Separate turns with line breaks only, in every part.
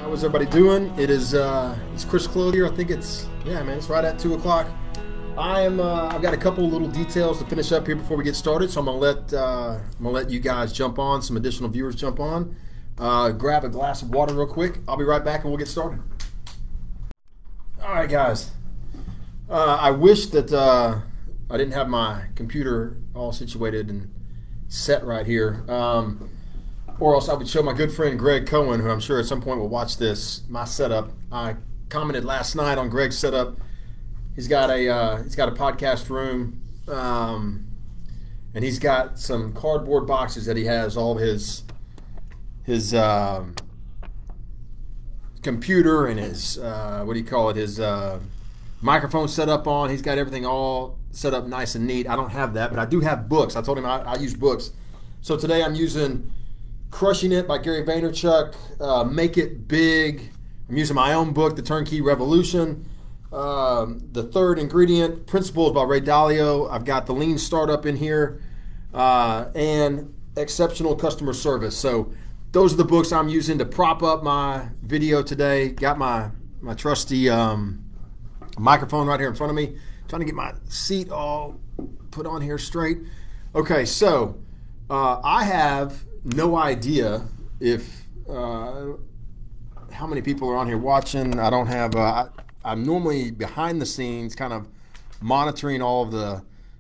How's everybody doing? It is it's Chris Clothier. I think it's it's right at 2 o'clock. I've got a couple little details to finish up here before we get started, so I'm gonna let you guys jump on, some additional viewers jump on. Grab a glass of water real quick. I'll be right back and we'll get started. All right, guys. I wish that I didn't have my computer all situated and set right here. Or else I would show my good friend Greg Cohen, who I'm sure at some point will watch this, my setup. I commented last night on Greg's setup. He's got a podcast room, and he's got some cardboard boxes that he has all his computer and his his microphone set up on. He's got everything all set up nice and neat. I don't have that, but I do have books. I told him I use books. So today I'm using Crushing It by Gary Vaynerchuk, Make It Big. I'm using my own book, The Turnkey Revolution. The Third Ingredient, Principles by Ray Dalio. I've got the Lean Startup in here, and Exceptional Customer Service. So those are the books I'm using to prop up my video today. Got my trusty microphone right here in front of me. Trying to get my seat all put on here straight. Okay, so I have no idea if how many people are on here watching. I don't have I'm normally behind the scenes kind of monitoring all of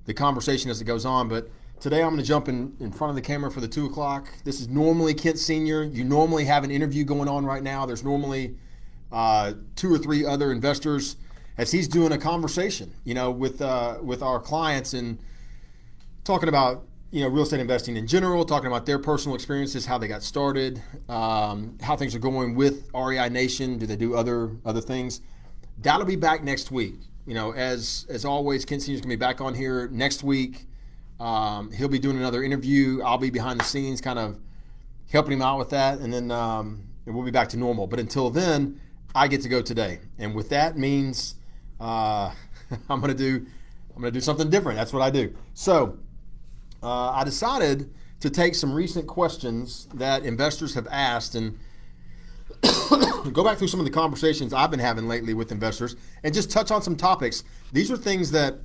the conversation as it goes on, but today I'm going to jump in front of the camera for the 2 o'clock. This is normally Kent Sr. You normally have an interview going on right now. There's normally 2 or 3 other investors as he's doing a conversation, with our clients and talking about real estate investing in general, talking about their personal experiences, how they got started, how things are going with REI Nation. Do they do other things? That'll be back next week. As always, Ken Senior's gonna be back on here next week. He'll be doing another interview. I'll be behind the scenes, kind of helping him out with that, and then we'll be back to normal. But until then, I get to go today, and with that means I'm gonna do something different. That's what I do. So. I decided to take some recent questions that investors have asked and go back through some of the conversations I've been having lately with investors and just touch on some topics. These are things that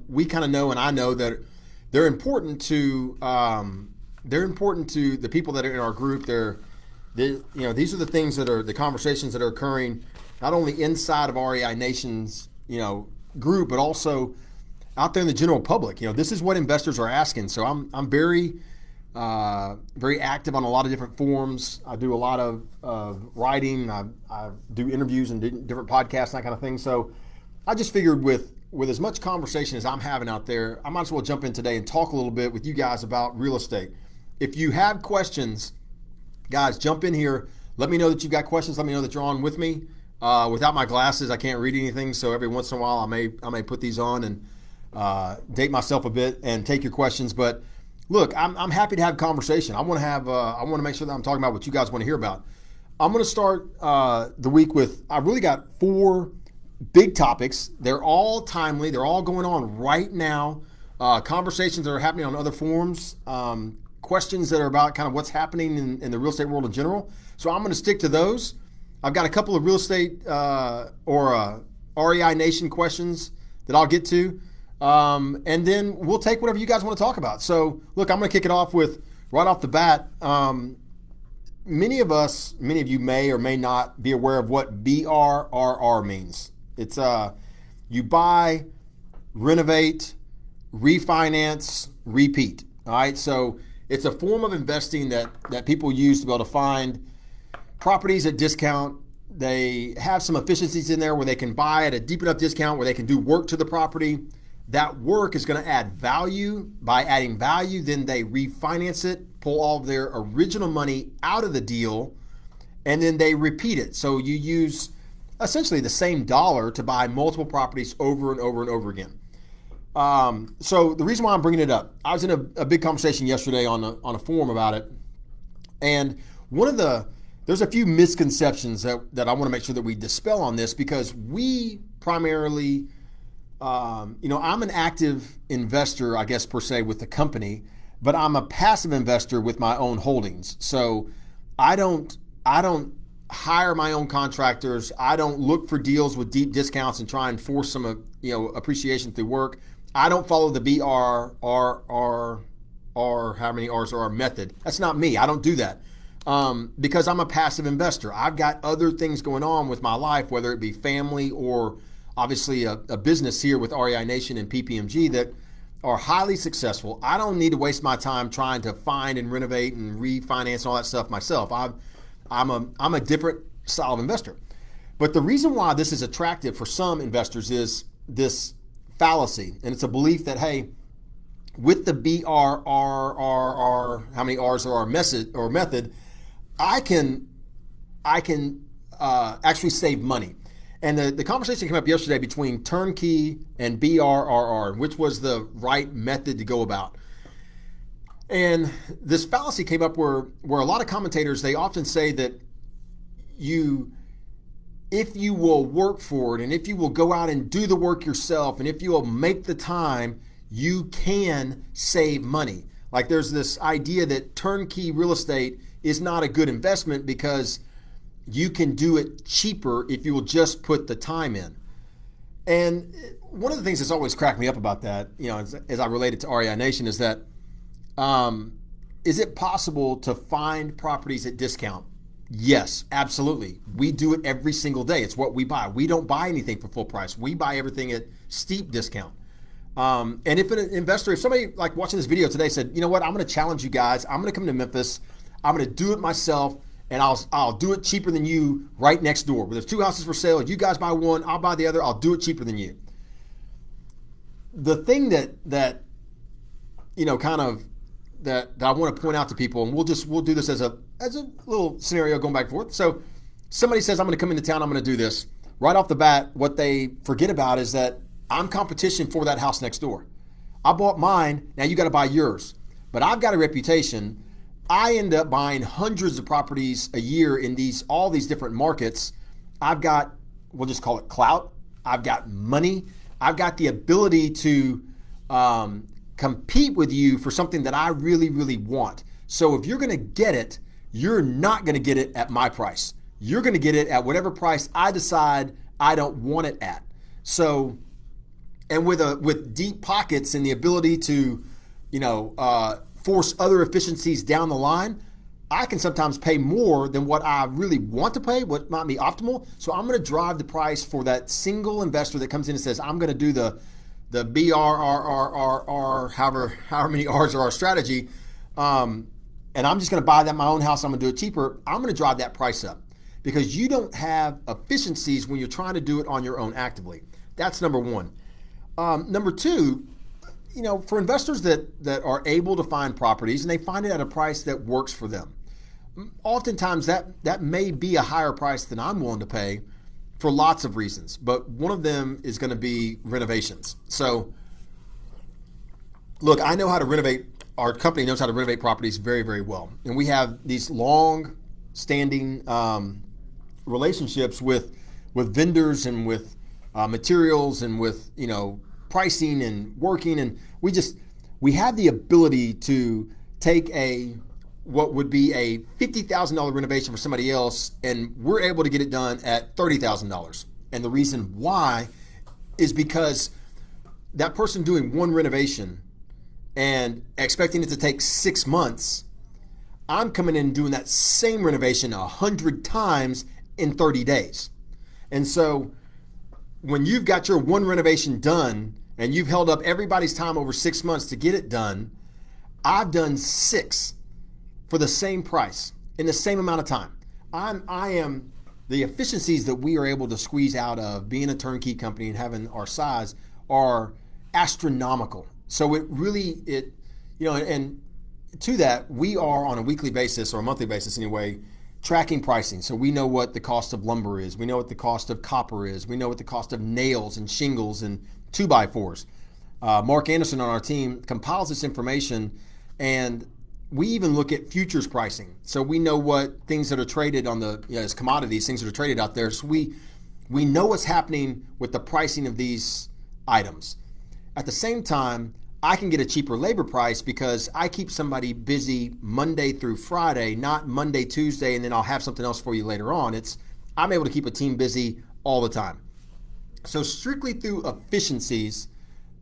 we kind of know, and I know that they're important to the people that are in our group. These are the things that are the conversations that are occurring not only inside of REI Nation's group, but also out there in the general public. This is what investors are asking. So I'm very very active on a lot of different forums. I do a lot of writing. I do interviews and different podcasts and that kind of thing. So I just figured with as much conversation as I'm having out there, I might as well jump in today and talk a little bit with you guys about real estate. If you have questions, guys, jump in here. Let me know that you've got questions. Let me know that you're on with me. Without my glasses, I can't read anything. So every once in a while, I may put these on and date myself a bit and take your questions. But look, I'm happy to have a conversation. I want to make sure that I'm talking about what you guys want to hear about. I'm going to start the week with, I've really got 4 big topics. They're all timely. They're all going on right now. Conversations that are happening on other forums. Questions that are about kind of what's happening in the real estate world in general. So I'm going to stick to those. I've got a couple of real estate or REI Nation questions that I'll get to. And then we'll take whatever you guys want to talk about. So look, I'm going to kick it off with right off the bat. Many of you may or may not be aware of what BRRR means. It's you buy, renovate, refinance, repeat. All right. So it's a form of investing that people use to be able to find properties at discount. They have some efficiencies in there where they can buy at a deep enough discount where they can do work to the property. That work is going to add value. By adding value, then they refinance it, pull all of their original money out of the deal, and then they repeat it. So you use essentially the same dollar to buy multiple properties over and over and over again. So the reason why I'm bringing it up, I was in a big conversation yesterday on a forum about it, and there's a few misconceptions that I want to make sure that we dispel on this, because we primarily I'm an active investor, I guess, per se, with the company, but I'm a passive investor with my own holdings. So I don't I don't hire my own contractors. I don't look for deals with deep discounts and try and force some appreciation through work. I don't follow the BRRR how many R's are method. That's not me. I don't do that because I'm a passive investor. I've got other things going on with my life, whether it be family or obviously a business here with REI Nation and PPMG that are highly successful. I don't need to waste my time trying to find and renovate and refinance and all that stuff myself. I'm a different style of investor. But the reason why this is attractive for some investors is this fallacy, and it's a belief that, hey, with the BRRR, how many R's there are method, I can actually save money. And the conversation came up yesterday between Turnkey and BRRR, which was the right method to go about. And this fallacy came up where a lot of commentators, they often say that if you will work for it, and if you will go out and do the work yourself, and if you will make the time, you can save money. Like there's this idea that turnkey real estate is not a good investment because you can do it cheaper if you will just put the time in. And one of the things that's always cracked me up about that, as I relate it to REI Nation, is that is it possible to find properties at discount? Yes, absolutely. We do it every single day. It's what we buy. We don't buy anything for full price. We buy everything at steep discount. And if somebody like watching this video today said, you know what, I'm going to challenge you guys. I'm going to come to Memphis. I'm going to do it myself, and I'll do it cheaper than you right next door. Where there's two houses for sale. You guys buy one, I'll buy the other. I'll do it cheaper than you. The thing that I want to point out to people, and we'll do this as a little scenario going back and forth. So somebody says, I'm going to come into town, I'm going to do this. Right off the bat, what they forget about is that I'm competition for that house next door. I bought mine, now you got to buy yours. But I've got a reputation. I end up buying hundreds of properties a year in all these different markets. I've got, we'll just call it clout. I've got money. I've got the ability to compete with you for something that I really, really want. So if you're going to get it, you're not going to get it at my price. You're going to get it at whatever price I decide I don't want it at. So, and with deep pockets and the ability to, force other efficiencies down the line, I can sometimes pay more than what I really want to pay, what might be optimal. So I'm going to drive the price for that single investor that comes in and says, I'm going to do the BRRRR, however many R's are our strategy, and I'm just going to buy that my own house. I'm going to do it cheaper. I'm going to drive that price up because you don't have efficiencies when you're trying to do it on your own actively. That's number one. Number two, for investors that are able to find properties and they find it at a price that works for them, oftentimes that may be a higher price than I'm willing to pay for lots of reasons, but one of them is going to be renovations. So look, I know how to renovate. Our company knows how to renovate properties very, very well. And we have these long standing relationships with vendors and with materials and with, pricing and working. And we have the ability to take what would be a $50,000 renovation for somebody else, and we're able to get it done at $30,000. And the reason why is because that person doing one renovation and expecting it to take 6 months, I'm coming in and doing that same renovation 100 times in 30 days. And so when you've got your one renovation done and you've held up everybody's time over 6 months to get it done, I've done 6 for the same price in the same amount of time. The efficiencies that we are able to squeeze out of being a turnkey company and having our size are astronomical. So and to that, we are on a weekly basis or a monthly basis anyway, tracking pricing. So we know what the cost of lumber is. We know what the cost of copper is. We know what the cost of nails and shingles and 2x4s. Mark Anderson on our team compiles this information, and we even look at futures pricing. So we know what things that are traded on as commodities, things that are traded out there. So we know what's happening with the pricing of these items. At the same time, I can get a cheaper labor price because I keep somebody busy Monday through Friday, not Monday, Tuesday, and then I'll have something else for you later on. I'm able to keep a team busy all the time. So strictly through efficiencies,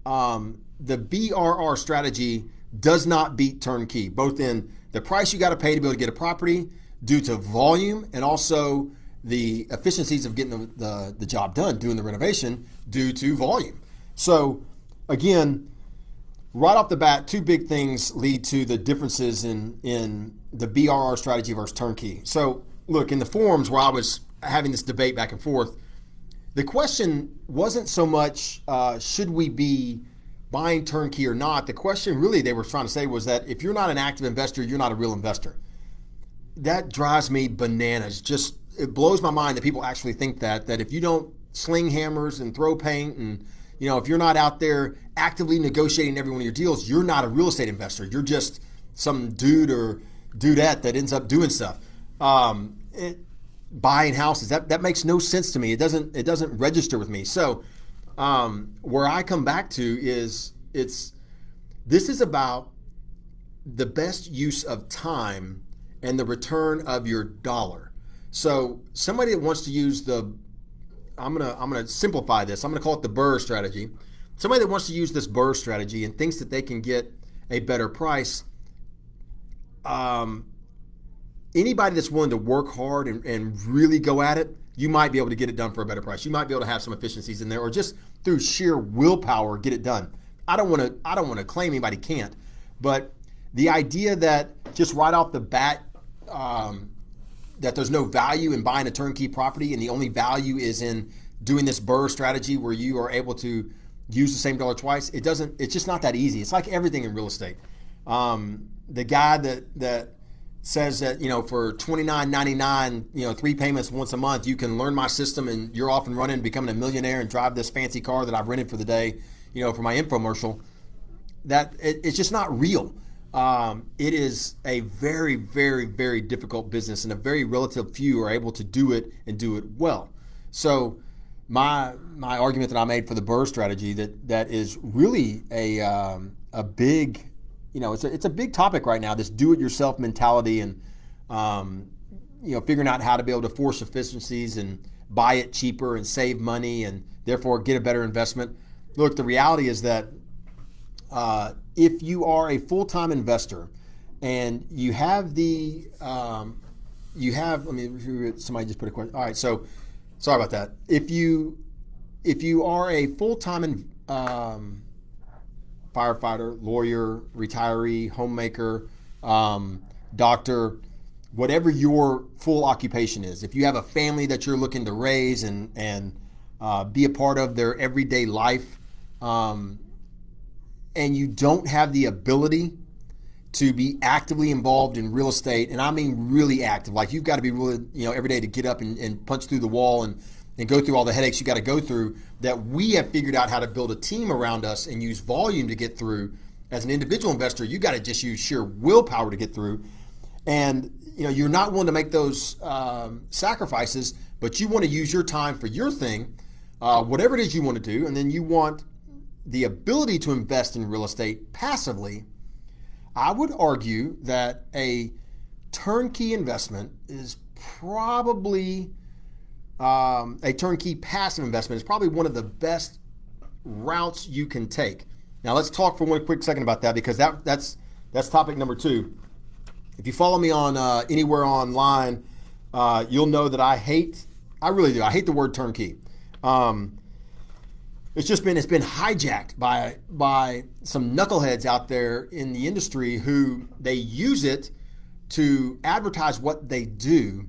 the BRR strategy does not beat turnkey, both in the price you got to pay to be able to get a property due to volume, and also the efficiencies of getting the job done, doing the renovation due to volume. So again, right off the bat, two big things lead to the differences in the BRR strategy versus turnkey. So look, in the forums where I was having this debate back and forth, the question wasn't so much should we be buying turnkey or not. The question really they were trying to say was that if you're not an active investor, you're not a real investor. That drives me bananas. Just, it blows my mind that people actually think that if you don't sling hammers and throw paint, and if you're not out there actively negotiating every one of your deals, you're not a real estate investor. You're just some dude or dudette that ends up doing stuff. Buying houses, that makes no sense to me. It doesn't register with me. So where I come back to is this is about the best use of time and the return of your dollar. So somebody that wants to use I'm gonna simplify this. I'm gonna call it the BRRRR strategy. Somebody that wants to use this BRRRR strategy and thinks that they can get a better price. Anybody that's willing to work hard and really go at it, you might be able to get it done for a better price. You might be able to have some efficiencies in there, or just through sheer willpower get it done. I don't want to claim anybody can't, but the idea that just right off the bat that there's no value in buying a turnkey property and the only value is in doing this BRRRR strategy where you are able to use the same dollar twice, it's just not that easy. It's like everything in real estate. The guy that says that for $29.99, 3 payments once a month, you can learn my system and you're off and running, becoming a millionaire, and drive this fancy car that I've rented for the day, for my infomercial. That it's just not real. It is a very, very, very difficult business, and a very relative few are able to do it and do it well. So my argument that I made for the BRRRR strategy that is really a big, it's a big topic right now, this do-it-yourself mentality, and figuring out how to be able to force efficiencies and buy it cheaper and save money and therefore get a better investment. Look, the reality is that if you are a full-time investor and you have somebody just put a question. All right, so sorry about that. If you are a full-time firefighter, lawyer, retiree, homemaker, doctor, whatever your full occupation is, if you have a family that you're looking to raise and be a part of their everyday life, and you don't have the ability to be actively involved in real estate, and I mean really active, like you've got to be really, every day to get up and punch through the wall and go through all the headaches you got to go through, that we have figured out how to build a team around us and use volume to get through. As an individual investor, you got to just use sheer willpower to get through. And you're not willing to make those sacrifices, but you want to use your time for your thing, whatever it is you want to do, and then you want the ability to invest in real estate passively. I would argue that a turnkey investment is probably a turnkey passive investment is probably one of the best routes you can take. Now let's talk for one quick second about that, because that's topic number 2. If you follow me on anywhere online, you'll know that I really do. I hate the word turnkey. It's been hijacked by some knuckleheads out there in the industry who they use it to advertise what they do.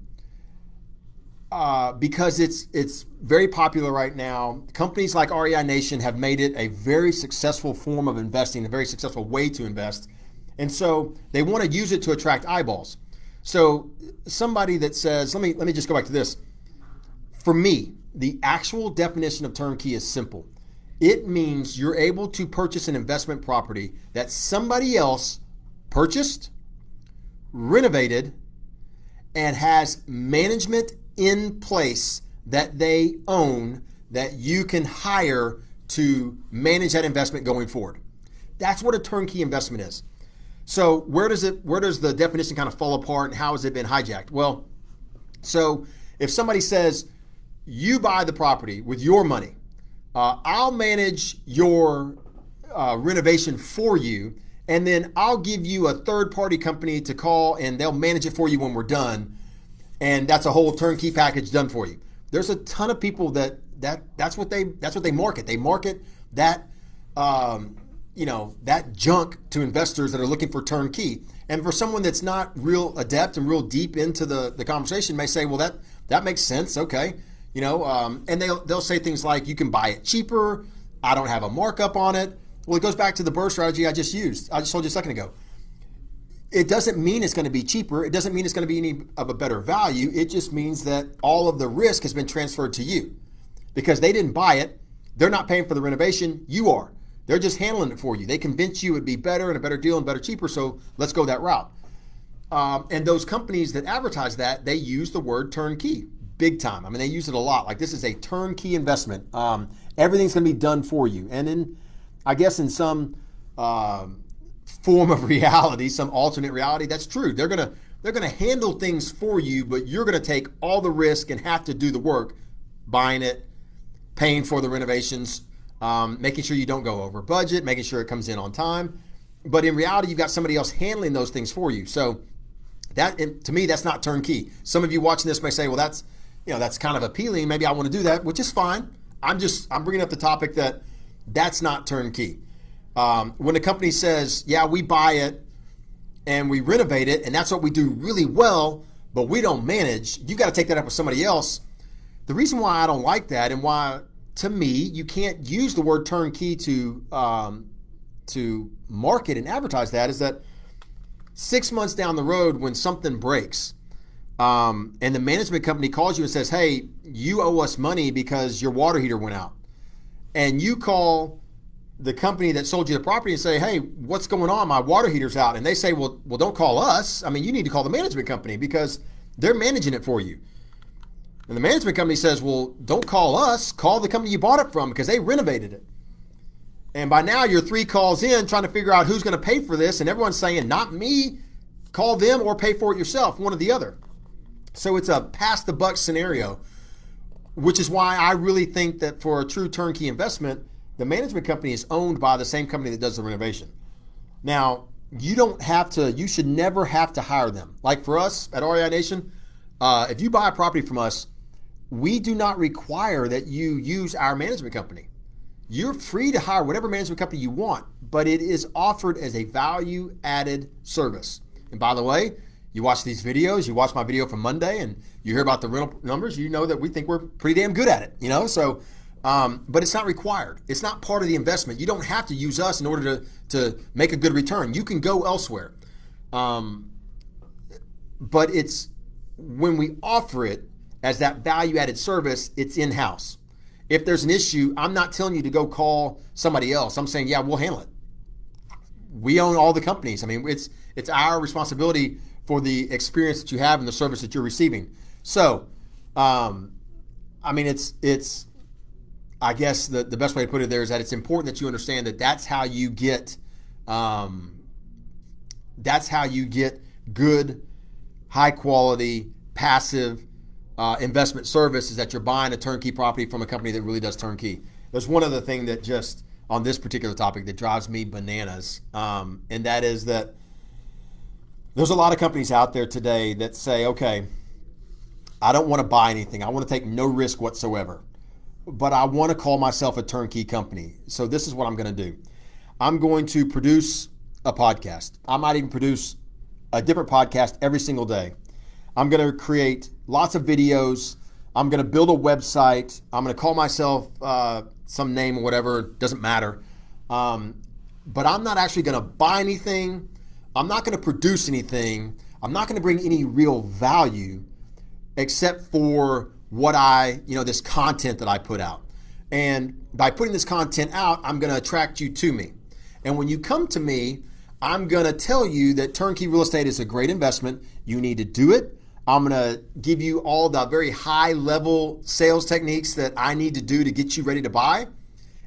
Because it's very popular right now. Companies like REI Nation have made it a very successful form of investing, a very successful way to invest. And so they want to use it to attract eyeballs. So somebody that says, let me just go back to this. For me, the actual definition of turnkey is simple. It means you're able to purchase an investment property that somebody else purchased, renovated, and has management in place that they own, that you can hire to manage that investment going forward. That's what a turnkey investment is. So where does the definition kind of fall apart, and how has it been hijacked? Well, so if somebody says, you buy the property with your money, I'll manage your renovation for you, and then I'll give you a third-party company to call, and they'll manage it for you when we're done, and that's a whole turnkey package done for you. There's a ton of people that's what they market. They market that that junk to investors that are looking for turnkey. And for someone that's not real adept and real deep into the conversation, may say, well, that makes sense. Okay. And they'll say things like, you can buy it cheaper. I don't have a markup on it. Well, it goes back to the BRRRR strategy I just told you a second ago. It doesn't mean it's going to be cheaper. It doesn't mean it's going to be any of a better value. It just means that all of the risk has been transferred to you because they didn't buy it. They're not paying for the renovation. You are. They're just handling it for you. They convince you it'd be better and a better deal and better, cheaper. So let's go that route. And those companies that advertise that, they use the word turnkey big time. I mean, they use it a lot. Like, this is a turnkey investment. Everything's going to be done for you. And I guess in some form of reality, some alternate reality, that's true. They're gonna handle things for you, but you're gonna take all the risk and have to do the work, buying it, paying for the renovations, making sure you don't go over budget, making sure it comes in on time. But in reality, you've got somebody else handling those things for you. So that, to me, that's not turnkey. Some of you watching this may say, well, that's kind of appealing. Maybe I want to do that, which is fine. I'm bringing up the topic that's not turnkey. When a company says, yeah, we buy it and we renovate it, and that's what we do really well, but we don't manage, you got to take that up with somebody else. The reason why I don't like that, and why, to me, you can't use the word turnkey to market and advertise that, is that 6 months down the road, when something breaks, and the management company calls you and says, hey, you owe us money because your water heater went out, and you call the company that sold you the property and say, hey, what's going on? My water heater's out. And they say, well, don't call us. I mean, you need to call the management company because they're managing it for you. And the management company says, well, don't call us. Call the company you bought it from because they renovated it. And by now you're 3 calls in trying to figure out who's going to pay for this. And everyone's saying, not me. Call them or pay for it yourself, one or the other. So it's a pass the buck scenario, which is why I really think that for a true turnkey investment, the management company is owned by the same company that does the renovation. Now, you should never have to hire them. Like for us at REI Nation, if you buy a property from us, we do not require that you use our management company. You're free to hire whatever management company you want, but it is offered as a value-added service. And by the way, you watch these videos, you watch my video from Monday, and you hear about the rental numbers, you know that we think we're pretty damn good at it, So, but it's not required. It's not part of the investment. You don't have to use us in order to make a good return. You can go elsewhere. But it's when we offer it as that value-added service, it's in-house. If there's an issue, I'm not telling you to go call somebody else. I'm saying, yeah, we'll handle it. We own all the companies. I mean, it's our responsibility for the experience that you have and the service that you're receiving. So, I mean, it's I guess the best way to put it there is that it's important that you understand that that's how you get good, high quality, passive investment service, is that you're buying a turnkey property from a company that really does turnkey. There's one other thing that just on this particular topic that drives me bananas, and that is that there's a lot of companies out there today that say, okay, I don't want to buy anything. I want to take no risk whatsoever, but I want to call myself a turnkey company. So this is what I'm going to do. I'm going to produce a podcast. I might even produce a different podcast every single day. I'm going to create lots of videos. I'm going to build a website. I'm going to call myself some name or whatever. It doesn't matter. But I'm not actually going to buy anything. I'm not going to produce anything. I'm not going to bring any real value except for what this content that I put out. And by putting this content out, I'm going to attract you to me. And when you come to me, I'm going to tell you that turnkey real estate is a great investment. You need to do it. I'm going to give you all the very high level sales techniques that I need to do to get you ready to buy.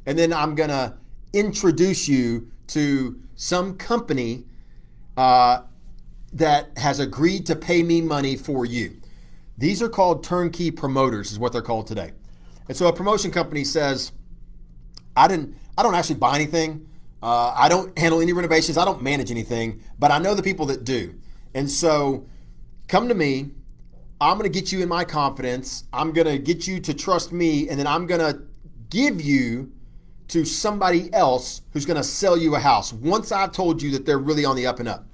And then I'm going to introduce you to some company that has agreed to pay me money for you. These are called turnkey promoters, is what they're called today. And so a promotion company says, I don't actually buy anything. I don't handle any renovations. I don't manage anything, but I know the people that do. And so come to me. I'm going to get you in my confidence. I'm going to get you to trust me, and then I'm going to give you to somebody else who's going to sell you a house once I've told you that they're really on the up and up.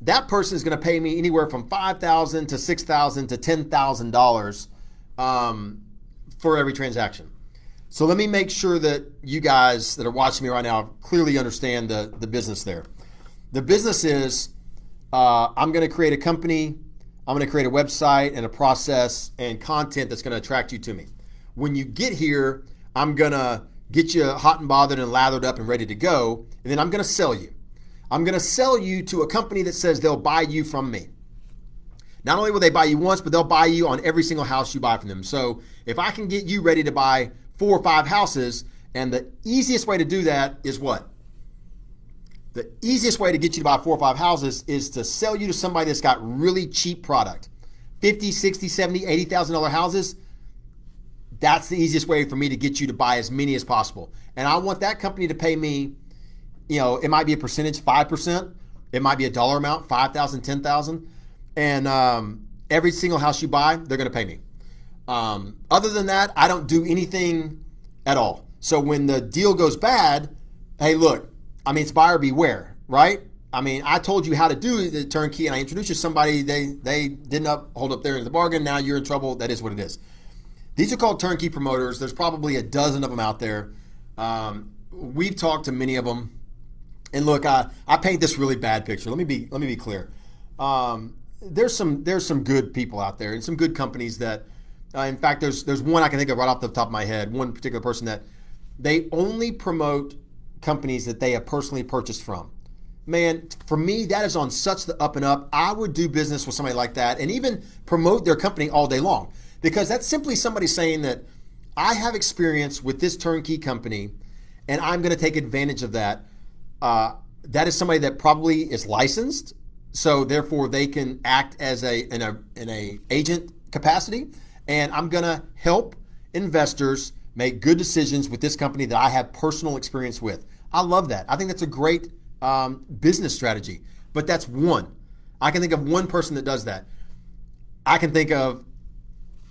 That person is going to pay me anywhere from $5,000 to $6,000 to $10,000 for every transaction. So let me make sure that you guys that are watching me right now clearly understand the business there. The business is I'm going to create a company. I'm going to create a website and a process and content that's going to attract you to me. When you get here, I'm going to get you hot and bothered and lathered up and ready to go, and then I'm going to sell you. I'm going to sell you to a company that says they'll buy you from me. Not only will they buy you once, but they'll buy you on every single house you buy from them. So if I can get you ready to buy 4 or 5 houses, and the easiest way to do that is what? The easiest way to get you to buy 4 or 5 houses is to sell you to somebody that's got really cheap product. $50,000, $60,000, $70,000, $80,000 houses. That's the easiest way for me to get you to buy as many as possible. And I want that company to pay me, it might be a percentage, 5%. It might be a dollar amount, $5,000, $10,000. And every single house you buy, they're going to pay me. Other than that, I don't do anything at all. So when the deal goes bad, hey, look, it's buyer beware, right? I told you how to do the turnkey, and I introduced you to somebody, they didn't hold up their end of the bargain. Now you're in trouble. That is what it is. These are called turnkey promoters. There's probably a dozen of them out there. We've talked to many of them. And look, I paint this really bad picture. Let me be clear. There's some good people out there and some good companies that, in fact, there's one I can think of right off the top of my head. One particular person that they only promote companies that they have personally purchased from. Man, for me, that is on such the up and up. I would do business with somebody like that and even promote their company all day long, because that's simply somebody saying that I have experience with this turnkey company and I'm going to take advantage of that. That is somebody that probably is licensed, so therefore they can act as in a agent capacity, and I'm going to help investors make good decisions with this company that I have personal experience with. I love that. I think that's a great business strategy, but that's one. I can think of one person that does that. I can think of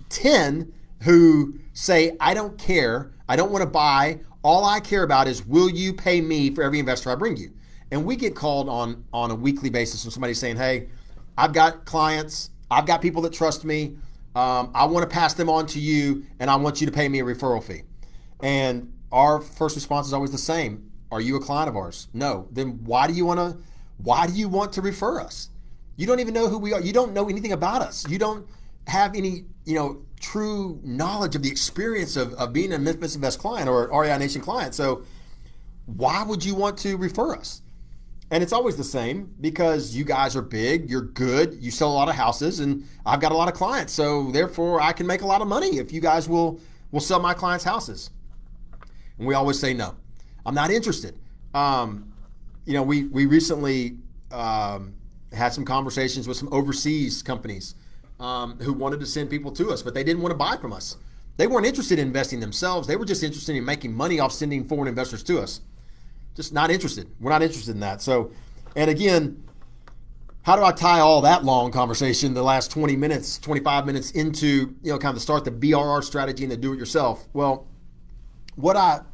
10 who say, I don't care. I don't want to buy. All I care about is, will you pay me for every investor I bring you? And we get called on a weekly basis from somebody saying, hey, I've got clients. I've got people that trust me. I want to pass them on to you, and I want you to pay me a referral fee. And our first response is always the same. Are you a client of ours? No. Then why do you want to refer us? You don't even know who we are. You don't know anything about us. You don't have any, true knowledge of the experience of being a Memphis Invest client or an REI Nation client. So why would you want to refer us? And it's always the same, because you guys are big, you're good, you sell a lot of houses, and I've got a lot of clients. So therefore I can make a lot of money if you guys will sell my clients' houses. And we always say no. I'm not interested. We recently had some conversations with some overseas companies who wanted to send people to us, but they didn't want to buy from us. They weren't interested in investing themselves. They were just interested in making money off sending foreign investors to us. Just not interested. We're not interested in that. So, and again, how do I tie all that long conversation, the last 20 minutes, 25 minutes into, kind of the start the BRR strategy and the do-it-yourself? Well, what I'm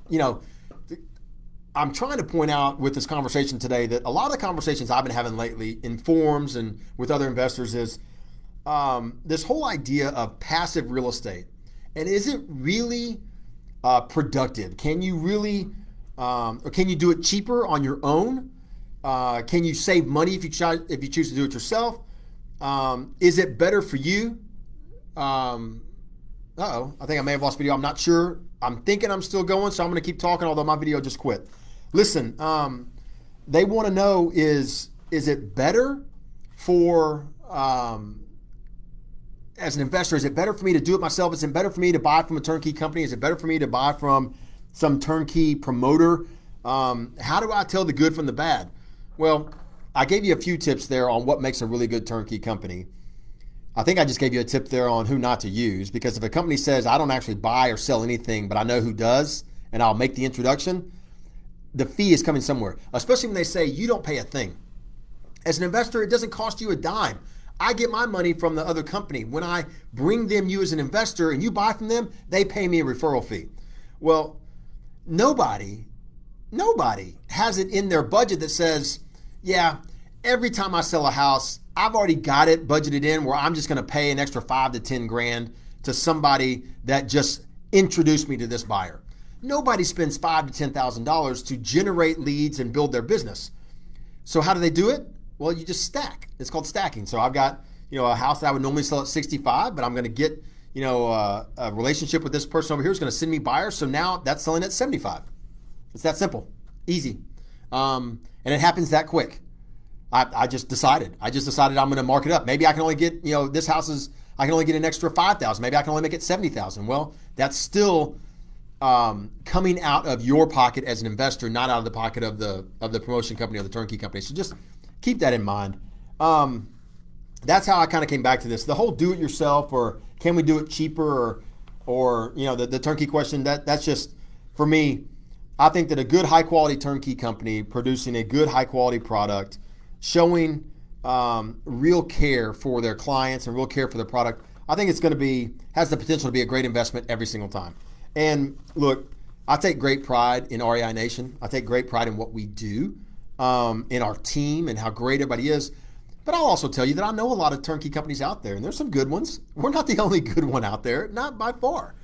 trying to point out with this conversation today, that a lot of the conversations I've been having lately in forums and with other investors is this whole idea of passive real estate. And is it really productive? Can you really, or can you do it cheaper on your own? Can you save money if you choose to do it yourself? Is it better for you? I think I may have lost video. I'm not sure. I'm thinking I'm still going, so I'm going to keep talking, although my video just quit. Listen, they want to know, is it better for, as an investor, is it better for me to do it myself? Is it better for me to buy from a turnkey company? Is it better for me to buy from some turnkey promoter How do I tell the good from the bad? Well, I gave you a few tips there on what makes a really good turnkey company. I think I just gave you a tip there on who not to use, because if a company says, I don't actually buy or sell anything, but I know who does, and I'll make the introduction, the fee is coming somewhere, especially when they say you don't pay a thing. As an investor, it doesn't cost you a dime. I get my money from the other company. When I bring them you as an investor and you buy from them, they pay me a referral fee. Well, nobody has it in their budget that says, yeah, every time I sell a house, I've already got it budgeted in where I'm just going to pay an extra 5 to 10 grand to somebody that just introduced me to this buyer. Nobody spends $5,000 to $10,000 to generate leads and build their business. So how do they do it? Well, you just stack. It's called stacking. So I've got, a house that I would normally sell at 65, but I'm going to get, a relationship with this person over here who's going to send me buyers. So now that's selling at 75. It's that simple, easy. And it happens that quick. I just decided I'm going to mark it up. Maybe I can only get, this house I can only get an extra 5,000. Maybe I can only make it 70,000. Well, that's still coming out of your pocket as an investor, not out of the pocket of the promotion company or the turnkey company. So just keep that in mind. That's how I kind of came back to this. The whole do-it-yourself, or can we do it cheaper, or the turnkey question. That's just, for me, I think that a good high-quality turnkey company producing a good high-quality product, showing real care for their clients and real care for their product, I think has the potential to be a great investment every single time. And look, I take great pride in REI Nation. I take great pride in what we do, in our team and how great everybody is. But I'll also tell you that I know a lot of turnkey companies out there, and there's some good ones. We're not the only good one out there, not by far.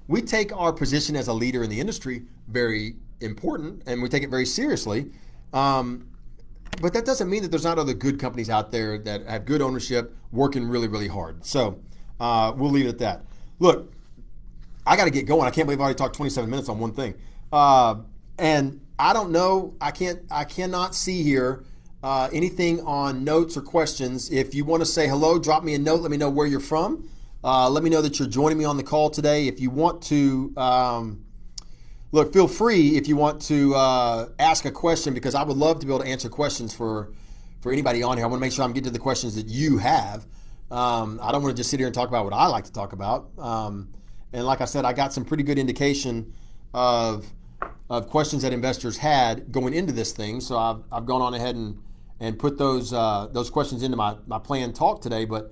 We take our position as a leader in the industry very important, and we take it very seriously. But that doesn't mean that there's not other good companies out there that have good ownership, working really, really hard. So we'll leave it at that. Look, I got to get going. I can't believe I already talked 27 minutes on one thing. And I don't know. I cannot see here anything on notes or questions. If you want to say hello, drop me a note. Let me know where you're from. Let me know that you're joining me on the call today. If you want to, look, feel free if you want to ask a question, because I would love to be able to answer questions for anybody on here. I want to make sure I'm getting to the questions that you have. I don't want to just sit here and talk about what I like to talk about. And like I said, I got some pretty good indication of questions that investors had going into this thing. So I've gone on ahead and put those questions into my planned talk today. But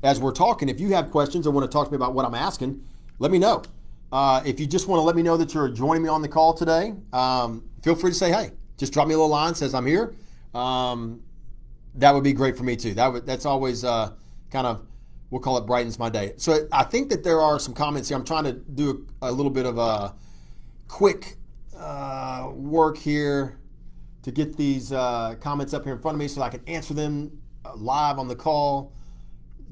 as we're talking, if you have questions or want to talk to me about what I'm asking, let me know. If you just want to let me know that you're joining me on the call today, feel free to say, hey, just drop me a little line, says I'm here. That would be great for me too. That's always kind of, we'll call it brightens my day. So I think that there are some comments here. I'm trying to do a little bit of a quick work here to get these comments up here in front of me so I can answer them live on the call.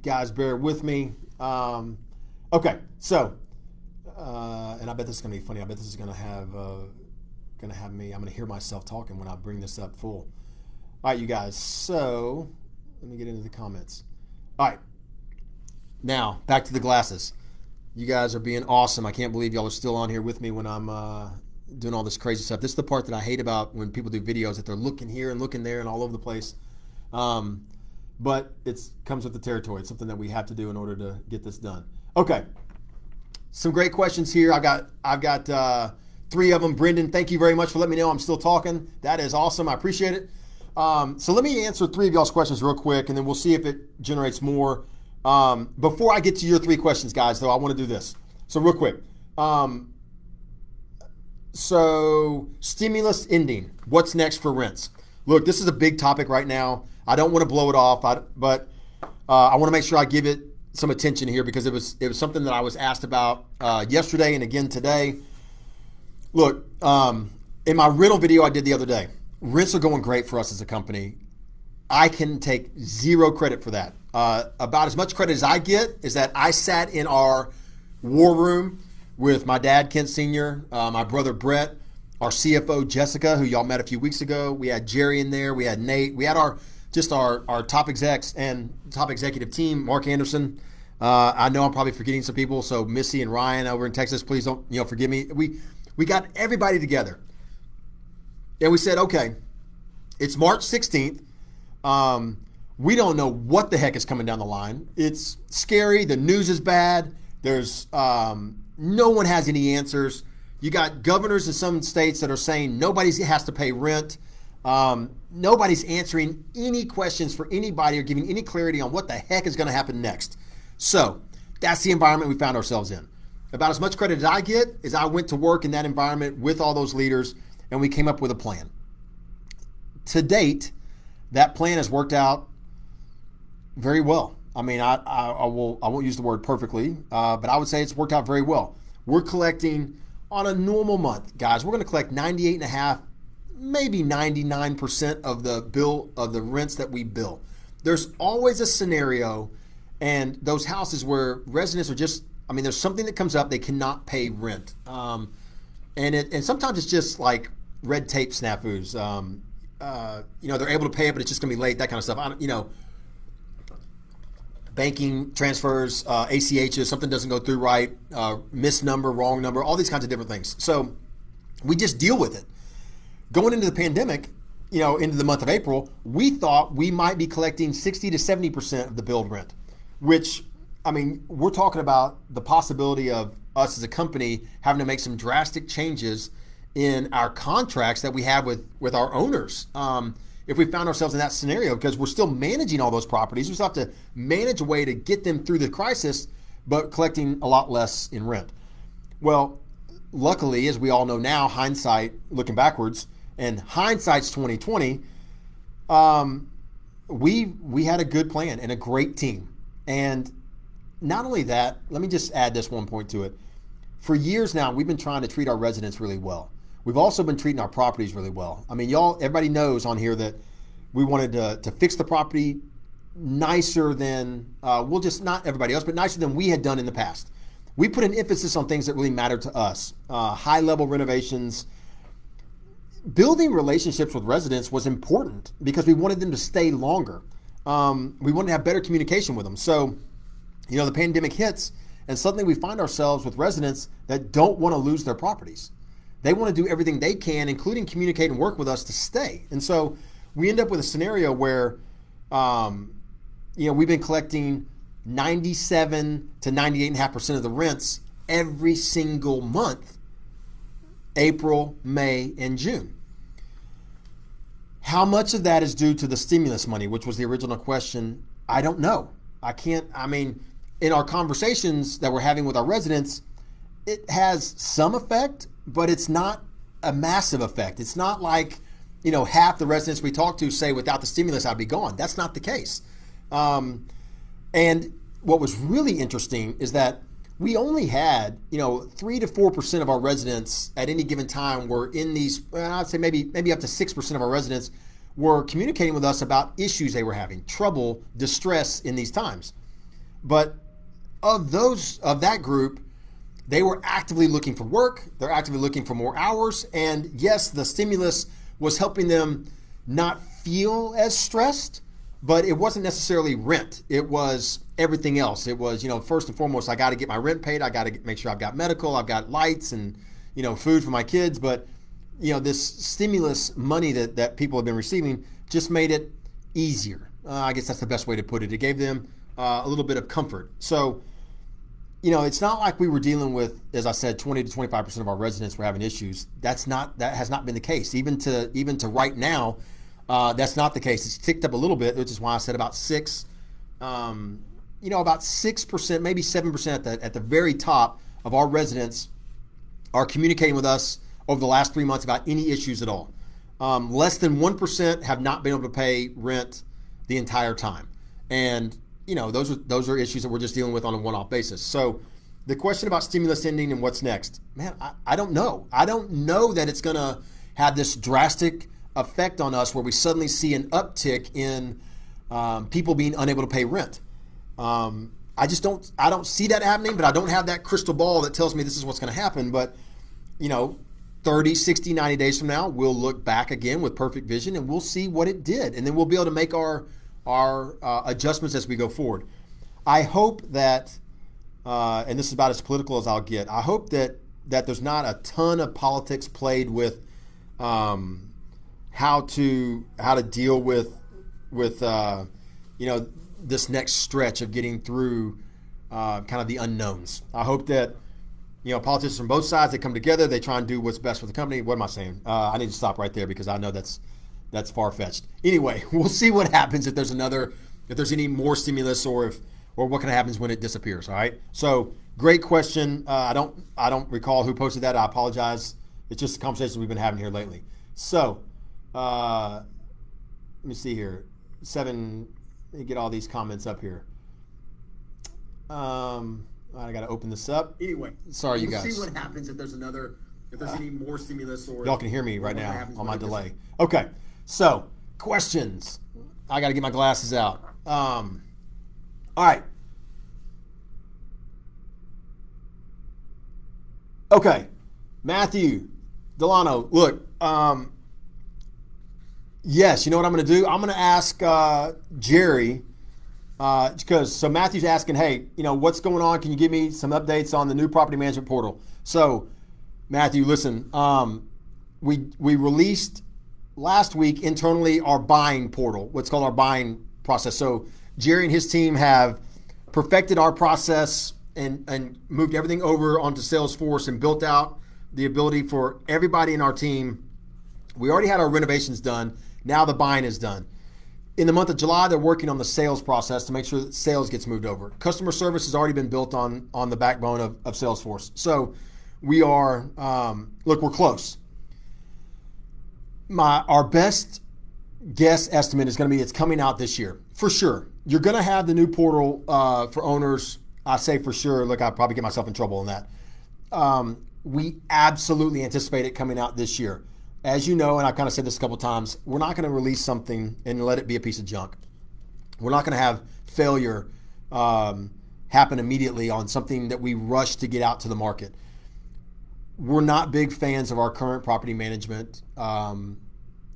Guys, bear with me. Okay, so, and I bet this is going to be funny. I bet this is going to have me, I'm going to hear myself talking when I bring this up full. All right, you guys, so let me get into the comments. All right, now back to the glasses. You guys are being awesome. I can't believe y'all are still on here with me when I'm doing all this crazy stuff. This is the part that I hate about when people do videos, that they're looking here and looking there and all over the place. But it comes with the territory. It's something that we have to do in order to get this done. Okay, some great questions here. I've got 3 of them. Brendan, thank you very much for letting me know I'm still talking. That is awesome. I appreciate it. So let me answer 3 of y'all's questions real quick, and then we'll see if it generates more. Before I get to your 3 questions, guys, though, I want to do this. So real quick. So stimulus ending. What's next for rents? Look, this is a big topic right now. I don't want to blow it off, but I want to make sure I give it some attention here, because it was something that I was asked about yesterday and again today. Look, in my rental video I did the other day, rents are going great for us as a company. I can take 0 credit for that. About as much credit as I get is that I sat in our war room with my dad, Kent Sr., my brother, Brett, our CFO, Jessica, who y'all met a few weeks ago. We had Jerry in there. We had Nate. We had our top execs and top executive team, Mark Anderson. I know I'm probably forgetting some people, so Missy and Ryan over in Texas, please don't forgive me. We got everybody together. And we said, okay, it's March 16th. We don't know what the heck is coming down the line. It's scary. The news is bad. There's no one has any answers. You got governors in some states that are saying nobody has to pay rent. Nobody's answering any questions for anybody or giving any clarity on what the heck is going to happen next. So that's the environment we found ourselves in. About as much credit as I get is I went to work in that environment with all those leaders, and we came up with a plan. To date, that plan has worked out very well. I mean, I won't use the word perfectly, but I would say it's worked out very well. We're collecting on a normal month, guys. We're going to collect 98.5%, maybe 99% of the bill of the rents that we bill. There's always a scenario, and those houses where residents are just, I mean, there's something that comes up, they cannot pay rent, and sometimes it's just like red tape snafus. They're able to pay it, but it's just going to be late. That kind of stuff. Banking transfers, ACHs, something doesn't go through right, missed number, wrong number, all these kinds of different things. So we just deal with it. Going into the pandemic, into the month of April, we thought we might be collecting 60 to 70% of the billed rent, which, I mean, we're talking about the possibility of us as a company having to make some drastic changes in our contracts that we have with our owners. If we found ourselves in that scenario, because we're still managing all those properties, we still have to manage a way to get them through the crisis, but collecting a lot less in rent. Well, luckily, as we all know now, hindsight, looking backwards, and hindsight's 2020, we had a good plan and a great team. And not only that, let me just add this one point to it. For years now, we've been trying to treat our residents really well. We've also been treating our properties really well. I mean, everybody knows on here that we wanted to fix the property nicer than, not everybody else, but nicer than we had done in the past. We put an emphasis on things that really mattered to us. High-level renovations. Building relationships with residents was important because we wanted them to stay longer. We wanted to have better communication with them. So, the pandemic hits, and suddenly we find ourselves with residents that don't want to lose their properties. They want to do everything they can, including communicate and work with us to stay. And so we end up with a scenario where, we've been collecting 97 to 98.5% of the rents every single month, April, May, and June. How much of that is due to the stimulus money, which was the original question? I don't know. In our conversations that we're having with our residents, it has some effect, but it's not a massive effect. It's not like, half the residents we talk to say without the stimulus, I'd be gone. That's not the case. And what was really interesting is that we only had, 3 to 4% of our residents at any given time were in these, I'd say maybe up to 6% of our residents were communicating with us about issues they were having, trouble, distress in these times. But of that group, they were actively looking for work. They're actively looking for more hours. And yes, the stimulus was helping them not feel as stressed, but it wasn't necessarily rent. It was everything else. It was, first and foremost, I got to get my rent paid. I got to make sure I've got medical, I've got lights and, food for my kids. But, this stimulus money that people have been receiving just made it easier. I guess that's the best way to put it. It gave them a little bit of comfort. So, it's not like we were dealing with, as I said, 20 to 25% of our residents were having issues. That has not been the case. Even to right now, that's not the case. It's ticked up a little bit, which is why I said about 6%, maybe 7% at the very top of our residents are communicating with us over the last 3 months about any issues at all. Less than 1% have not been able to pay rent the entire time. And those are issues that we're just dealing with on a one-off basis. So the question about stimulus ending and what's next, man, I don't know. I don't know that it's going to have this drastic effect on us where we suddenly see an uptick in people being unable to pay rent. I don't see that happening, but I don't have that crystal ball that tells me this is what's going to happen. But, 30, 60, 90 days from now, we'll look back again with perfect vision and we'll see what it did. And then we'll be able to make our adjustments as we go forward. I hope that, and this is about as political as I'll get, I hope that there's not a ton of politics played with how to deal with this next stretch of getting through kind of the unknowns. I hope that politicians from both sides, they come together, they try and do what's best for the company. What am I saying? I need to stop right there because I know that's far-fetched. Anyway, we'll see what happens if there's any more stimulus or what kind of happens when it disappears. All right. So great question. I don't recall who posted that. I apologize. It's just a conversation we've been having here lately. So let me see here. Let me get all these comments up here. I got to open this up. Anyway, sorry, you guys. We'll see what happens if there's any more stimulus or. Y'all can hear me right now on my delay. Okay, so questions. I got to get my glasses out. All right. Okay, Matthew Delano. Look, yes. You know what I'm going to do? I'm going to ask Jerry. So Matthew's asking, hey, what's going on? Can you give me some updates on the new property management portal? So, Matthew, listen, we released last week internally our buying portal, what's called our buying process. So Jerry and his team have perfected our process and moved everything over onto Salesforce and built out the ability for everybody in our team. We already had our renovations done. Now the buying is done. In the month of July, they're working on the sales process to make sure that sales gets moved over. Customer service has already been built on the backbone of Salesforce. So we are, we're close. Our best guess estimate is going to be it's coming out this year. For sure. You're going to have the new portal for owners. I say for sure. Look, I'll probably get myself in trouble on that. We absolutely anticipate it coming out this year. As you know, and I've kind of said this a couple of times, we're not going to release something and let it be a piece of junk. We're not going to have failure happen immediately on something that we rush to get out to the market. We're not big fans of our current property management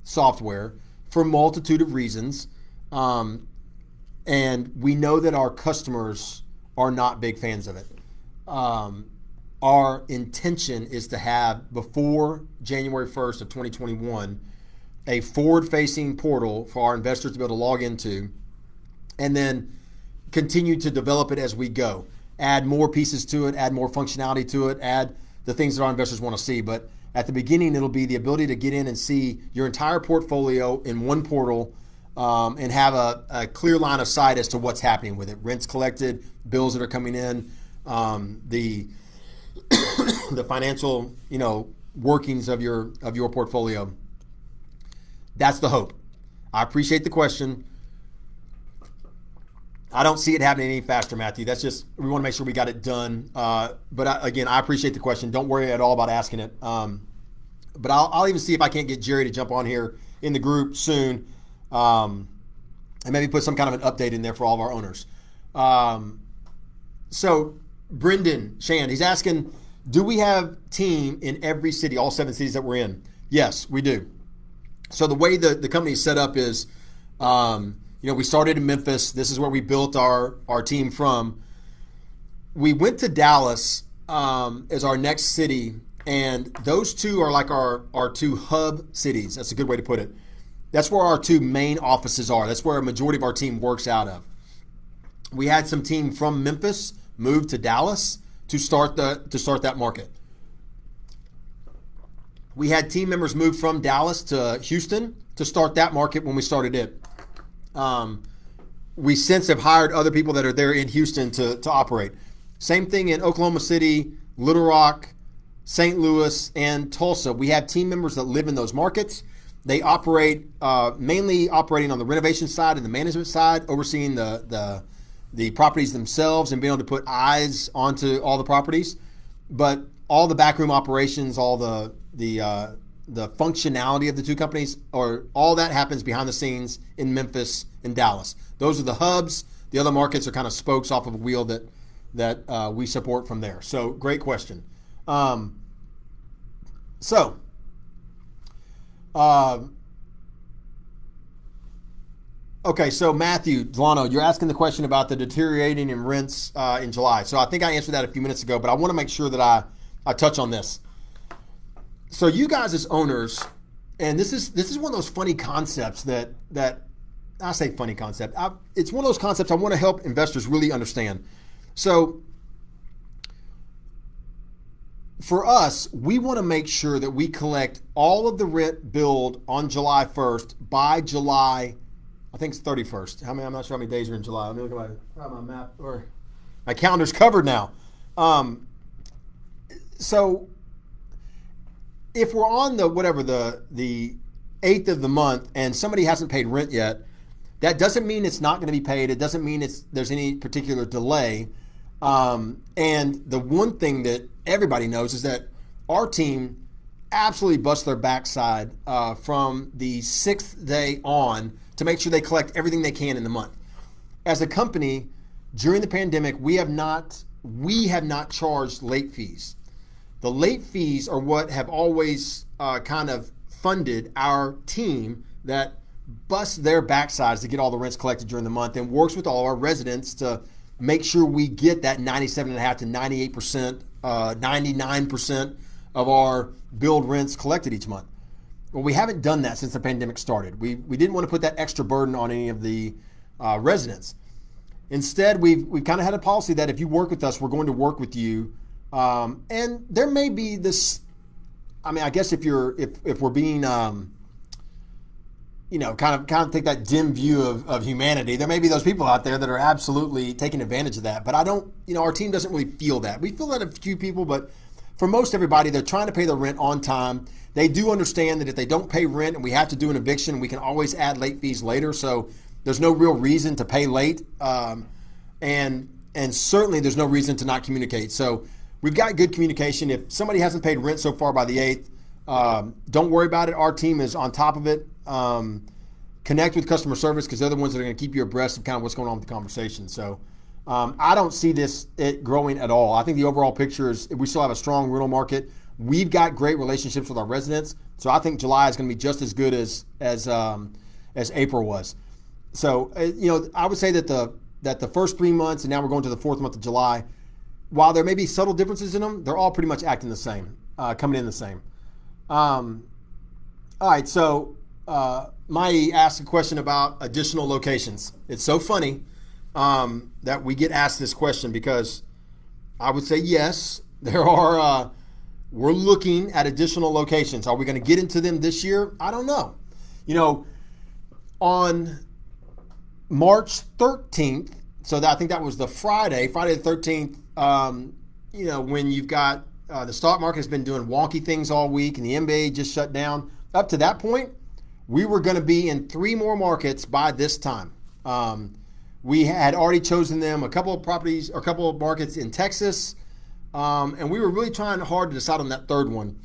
software for a multitude of reasons. And we know that our customers are not big fans of it. Our intention is to have, before January 1st of 2021, a forward-facing portal for our investors to be able to log into, and then continue to develop it as we go. Add more pieces to it, add more functionality to it, add the things that our investors want to see. But at the beginning, it'll be the ability to get in and see your entire portfolio in one portal and have a clear line of sight as to what's happening with it. Rents collected, bills that are coming in, the financial, workings of your portfolio. That's the hope. I appreciate the question. I don't see it happening any faster, Matthew. That's just, we want to make sure we got it done. But again, I appreciate the question. Don't worry at all about asking it. But I'll even see if I can't get Jerry to jump on here in the group soon, and maybe put some kind of an update in there for all of our owners. So Brendan Shand, he's asking, do we have team in every city, all 7 cities that we're in? Yes, we do. So the way the company is set up is, we started in Memphis. This is where we built our team from. We went to Dallas as our next city, and those two are like our two hub cities. That's a good way to put it. That's where our two main offices are. That's where a majority of our team works out of. We had some team from Memphis move to Dallas to start that market. We had team members move from Dallas to Houston to start that market when we started it. We since have hired other people that are there in Houston to operate. Same thing in Oklahoma City, Little Rock, St. Louis, and Tulsa. We have team members that live in those markets. They operate mainly operating on the renovation side and the management side, overseeing the properties themselves and being able to put eyes onto all the properties. But all the backroom operations, all the functionality of the two companies, or all that happens behind the scenes in Memphis and Dallas. Those are the hubs. The other markets are kind of spokes off of a wheel that we support from there. So great question. Okay, so Matthew Delano, you're asking the question about the deteriorating in rents in July. So I think I answered that a few minutes ago, but I want to make sure that I touch on this. So you guys as owners, and this is one of those funny concepts that I say funny concept. It's one of those concepts I want to help investors really understand. So for us, we want to make sure that we collect all of the rent billed on July 1st by July, I think it's 31st. I'm not sure how many days are in July. Let me look at my map, or my calendar's covered now. So if we're on the 8th of the month and somebody hasn't paid rent yet, that doesn't mean it's not going to be paid. It doesn't mean there's any particular delay. And the one thing that everybody knows is that our team absolutely busts their backside from the 6th day on to make sure they collect everything they can in the month. As a company, during the pandemic, we have not charged late fees. The late fees are what have always kind of funded our team that busts their backsides to get all the rents collected during the month and works with all our residents to make sure we get that 97.5% to 98%, 99% of our billed rents collected each month. Well, we haven't done that since the pandemic started. We didn't want to put that extra burden on any of the residents. Instead, we've kind of had a policy that if you work with us, we're going to work with you. And there may be this, I mean, I guess if we're being, kind of take that dim view of humanity, there may be those people out there that are absolutely taking advantage of that. But I don't, our team doesn't really feel that. We feel that a few people, but for most everybody, they're trying to pay their rent on time. They do understand that if they don't pay rent and we have to do an eviction, we can always add late fees later. So there's no real reason to pay late. And certainly there's no reason to not communicate. So we've got good communication. If somebody hasn't paid rent so far by the 8th, don't worry about it. Our team is on top of it. Connect with customer service because they're the ones that are going to keep you abreast of kind of what's going on with the conversation. So I don't see it growing at all. I think the overall picture is we still have a strong rental market. We've got great relationships with our residents. So I think July is going to be just as good as April was. So, I would say that the first 3 months, and now we're going to the 4th month of July, while there may be subtle differences in them, they're all pretty much acting the same, coming in the same. All right, so Mai asked a question about additional locations. It's so funny that we get asked this question because I would say yes, there are. We're looking at additional locations. Are we going to get into them this year? I don't know. On March 13th, so I think that was the Friday the 13th, when you've got the stock market has been doing wonky things all week and the NBA just shut down. Up to that point, we were going to be in 3 more markets by this time. We had already chosen them a couple of properties or a couple of markets in Texas, and we were really trying hard to decide on that 3rd one.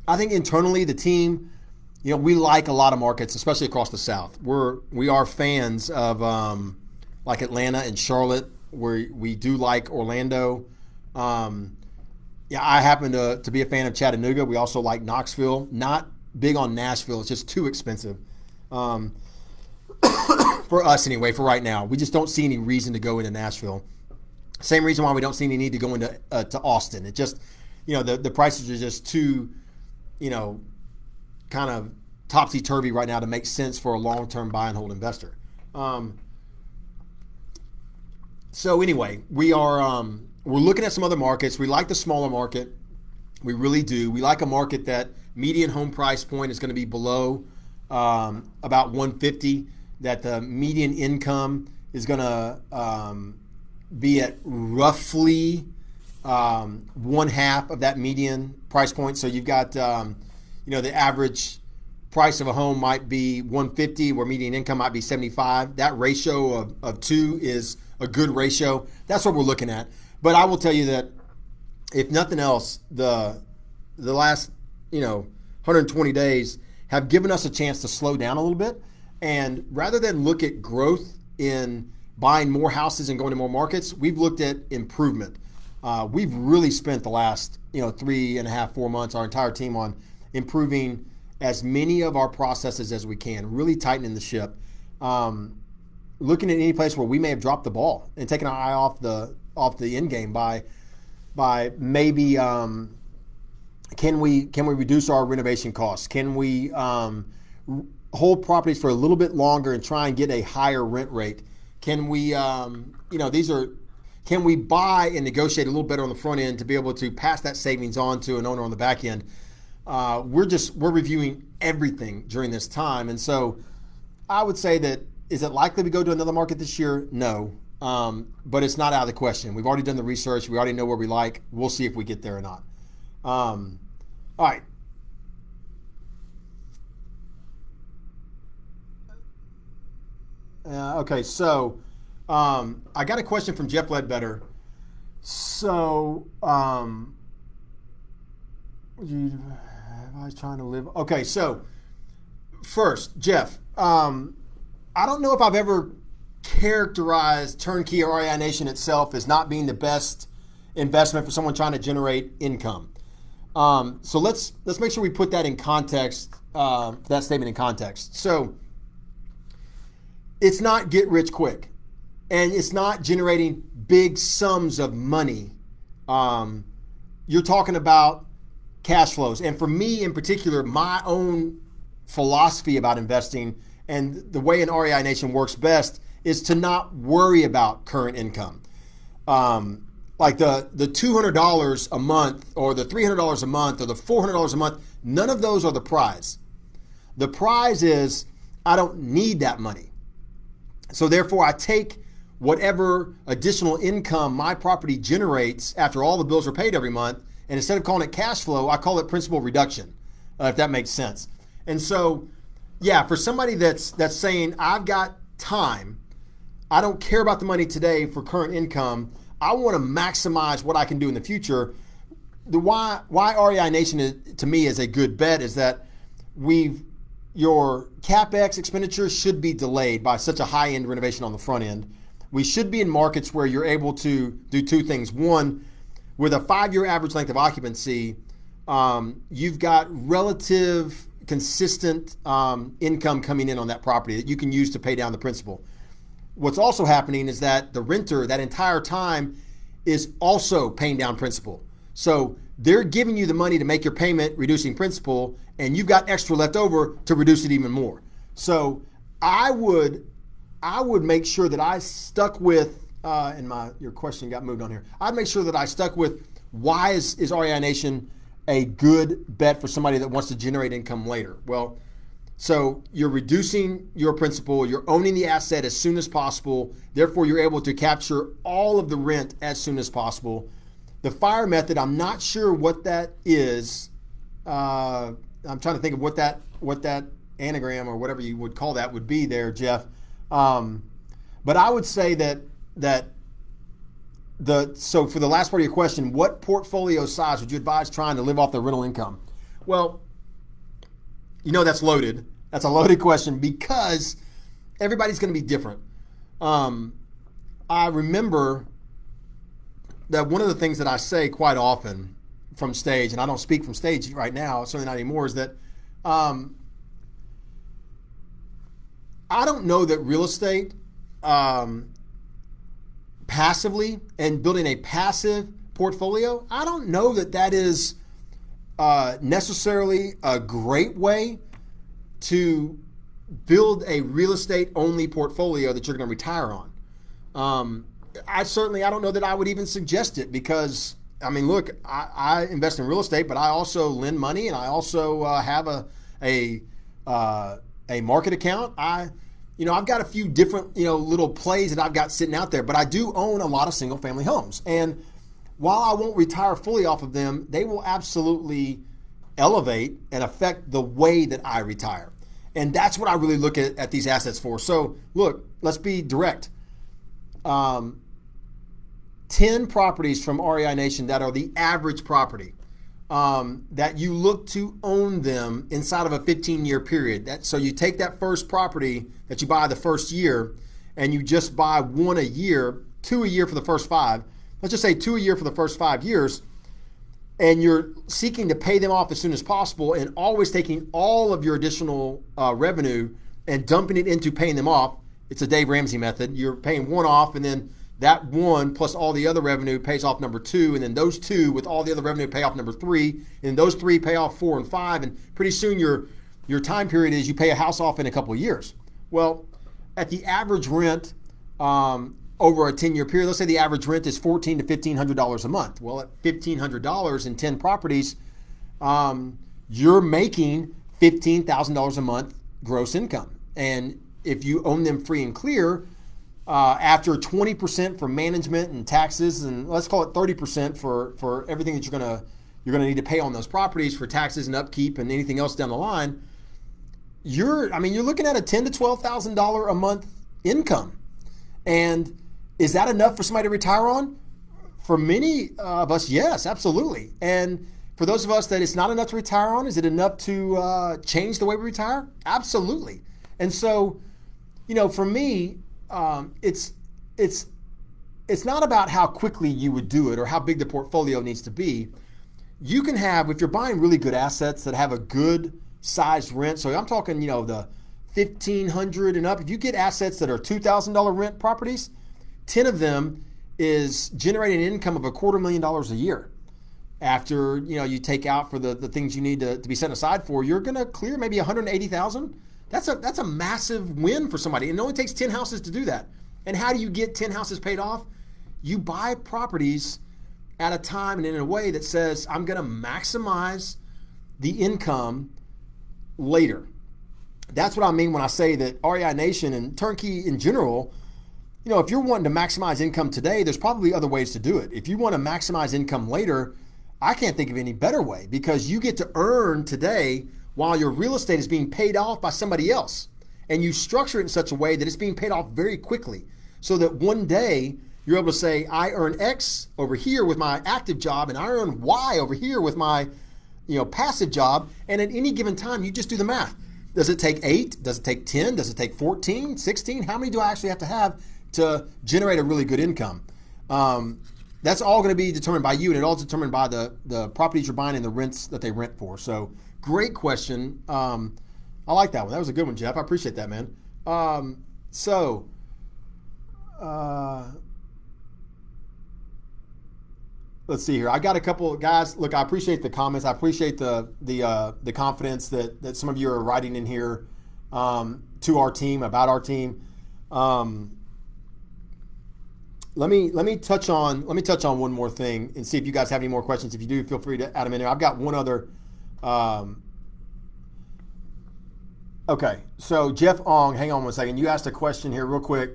I think internally the team, we like a lot of markets, especially across the South. We are fans of like Atlanta and Charlotte. We do like Orlando. I happen to be a fan of Chattanooga. We also like Knoxville. Not big on Nashville. It's just too expensive. For us anyway, for right now. We just don't see any reason to go into Nashville. Same reason why we don't see any need to go into to Austin. It just, the prices are just too, kind of topsy-turvy right now to make sense for a long-term buy and hold investor. So anyway, we're looking at some other markets. We like the smaller market. We really do. We like a market that median home price point is going to be below about 150, that the median income is going to be at roughly 1/2 of that median price point. So you've got, the average price of a home might be 150, where median income might be 75. That ratio of 2 is a good ratio. That's what we're looking at. But I will tell you that if nothing else, the last 120 days have given us a chance to slow down a little bit, and rather than look at growth in buying more houses and going to more markets, we've looked at improvement. We've really spent the last 3.5, 4 months, our entire team, on improving as many of our processes as we can, really tightening the ship, looking at any place where we may have dropped the ball and taking our eye off the end game by maybe can we reduce our renovation costs? Can we hold properties for a little bit longer and try and get a higher rent rate? Can we, can we buy and negotiate a little better on the front end to be able to pass that savings on to an owner on the back end? We're reviewing everything during this time. And so I would say that, is it likely to go to another market this year? No. But it's not out of the question. We've already done the research. We already know where we like. We'll see if we get there or not. All right. Okay, so I got a question from Jeff Ledbetter. So, I was trying to live. Okay, so first, Jeff, I don't know if I've ever characterized Turnkey or REI Nation itself as not being the best investment for someone trying to generate income. So let's make sure we put that in context, that statement in context. So it's not get rich quick, and it's not generating big sums of money. You're talking about cash flows. And for me in particular, my own philosophy about investing and the way an REI Nation works best is to not worry about current income. Like the $200 a month or the $300 a month or the $400 a month, none of those are the prize. The prize is I don't need that money. So therefore I take whatever additional income my property generates after all the bills are paid every month, and instead of calling it cash flow, I call it principal reduction, if that makes sense. And so, yeah, for somebody that's saying, I've got time, I don't care about the money today for current income, I want to maximize what I can do in the future. The why REI Nation to me is a good bet is that your CapEx expenditures should be delayed by such a high-end renovation on the front end. We should be in markets where you're able to do two things. One, with a 5-year average length of occupancy, you've got relative consistent income coming in on that property that you can use to pay down the principal. What's also happening is that the renter that entire time is also paying down principal. So they're giving you the money to make your payment, reducing principal, and you've got extra left over to reduce it even more. So I would make sure that I stuck with, your question got moved on here. I'd make sure that I stuck with why is REI Nation a good bet for somebody that wants to generate income later? Well, so you're reducing your principal, you're owning the asset as soon as possible, therefore you're able to capture all of the rent as soon as possible. The FIRE method, I'm not sure what that is. I'm trying to think of what that anagram or whatever you would call that would be there, Jeff. But I would say so for the last part of your question, what portfolio size would you advise trying to live off the rental income? Well, that's loaded. That's a loaded question because everybody's going to be different. I remember that one of the things that I say quite often from stage, and I don't speak from stage right now, certainly not anymore, is that I don't know that real estate passively and building a passive portfolio, I don't know that is necessarily a great way to build a real estate only portfolio that you're going to retire on. I don't know that I would even suggest it because, I mean, look, I invest in real estate, but I also lend money and I also have a market account. I've got a few different, little plays that I've got sitting out there, but I do own a lot of single family homes. And while I won't retire fully off of them, they will absolutely elevate and affect the way that I retire. And that's what I really look at these assets for. So look, let's be direct. 10 properties from REI Nation that are the average property that you look to own them inside of a 15-year period. So you take that first property that you buy the first year and you just buy 1 a year, 2 a year for the first 5. Let's just say 2 a year for the first 5 years. And you're seeking to pay them off as soon as possible and always taking all of your additional revenue and dumping it into paying them off. It's a Dave Ramsey method. You're paying one off and then that one plus all the other revenue pays off number two, and then those two with all the other revenue pay off number three, and those three pay off 4 and 5, and pretty soon your time period is you pay a house off in a couple of years. Well, at the average rent over a 10-year period, let's say the average rent is $1,400 to $1,500 a month. Well, at $1,500 in 10 properties, you're making $15,000 a month gross income. And if you own them free and clear, after 20% for management and taxes, and let's call it 30% for everything that you're gonna need to pay on those properties for taxes and upkeep and anything else down the line, you're looking at a $10,000 to $12,000 a month income. And is that enough for somebody to retire on? For many of us, yes, absolutely. And for those of us that it's not enough to retire on, is it enough to change the way we retire? Absolutely. And so, for me, it's not about how quickly you would do it or how big the portfolio needs to be. You can have, if you're buying really good assets that have a good sized rent, so I'm talking, the $1,500 and up. If you get assets that are $2,000 rent properties, 10 of them is generating an income of $250,000 a year. After you take out for the things you need to be set aside for, you're going to clear maybe $180,000. That's a massive win for somebody, and it only takes 10 houses to do that. And how do you get 10 houses paid off? You buy properties at a time and in a way that says, I'm going to maximize the income later. That's what I mean when I say that REI Nation and Turnkey in general, if you're wanting to maximize income today, there's probably other ways to do it. If you want to maximize income later, I can't think of any better way, because you get to earn today while your real estate is being paid off by somebody else. And you structure it in such a way that it's being paid off very quickly, so that one day you're able to say, I earn X over here with my active job, and I earn Y over here with my passive job. And at any given time, you just do the math. Does it take 8? Does it take 10? Does it take 14, 16? How many do I actually have to generate a really good income? That's all going to be determined by you, and it all determined by the properties you're buying and the rents that they rent for. So great question. I like that one. That was a good one, Jeff. I appreciate that, man. Let's see here. I got a couple of guys. Look, I appreciate the comments. I appreciate the confidence that some of you are writing in here to our team, about our team. Let me touch on one more thing and see if you guys have any more questions. If you do, feel free to add them in there. I've got one other. Okay, so Jeff Ong, hang on one second. You asked a question here real quick.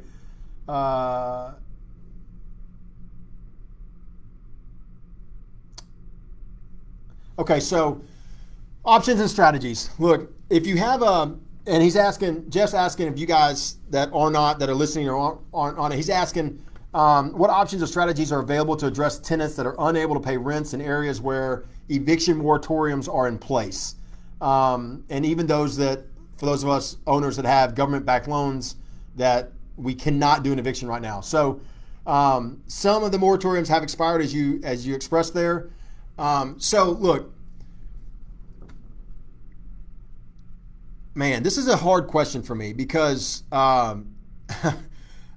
Okay, so options and strategies. Look, if you have and Jeff's asking if you guys that are listening or aren't on it, he's asking what options or strategies are available to address tenants that are unable to pay rents in areas where eviction moratoriums are in place. And even for those of us owners that have government-backed loans, that we cannot do an eviction right now. So some of the moratoriums have expired, as you expressed there. So look, man, this is a hard question for me, because I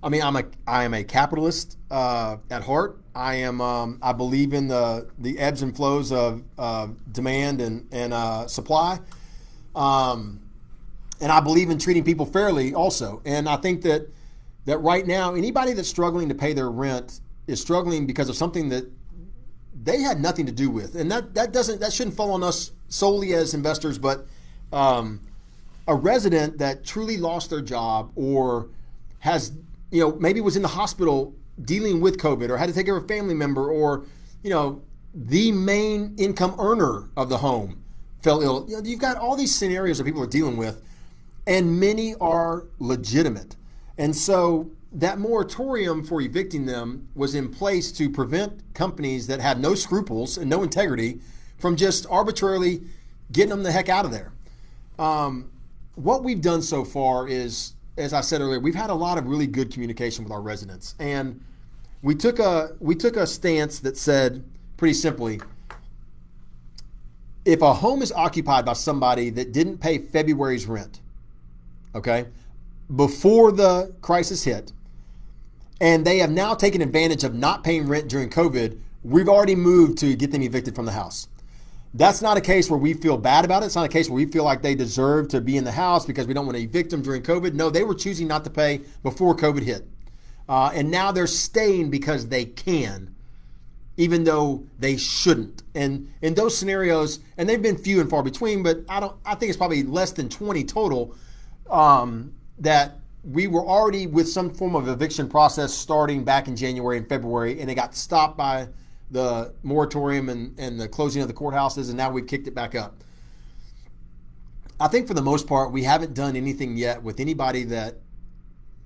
am a capitalist at heart. I believe in the ebbs and flows of demand and supply, and I believe in treating people fairly also. And I think that right now, anybody that's struggling to pay their rent is struggling because of something that they had nothing to do with, and that shouldn't fall on us solely as investors, but a resident that truly lost their job, or has maybe was in the hospital dealing with COVID, or had to take care of a family member, or the main income earner of the home fell ill. You've got all these scenarios that people are dealing with, and many are legitimate. And so that moratorium for evicting them was in place to prevent companies that had no scruples and no integrity from just arbitrarily getting them the heck out of there. What we've done so far is, as I said earlier, we've had a lot of really good communication with our residents, and we took a stance that said, pretty simply, if a home is occupied by somebody that didn't pay February's rent, okay, before the crisis hit, and they have now taken advantage of not paying rent during COVID, we've already moved to get them evicted from the house. That's not a case where we feel bad about it. It's not a case where we feel like they deserve to be in the house because we don't want to evict them during COVID. No, they were choosing not to pay before COVID hit. And now they're staying because they can, even though they shouldn't. And in those scenarios, and they've been few and far between, but I think it's probably less than 20 total, that we were already with some form of eviction process starting back in January and February, and it got stopped by the moratorium and the closing of the courthouses, and now we've kicked it back up. I think for the most part, we haven't done anything yet with anybody that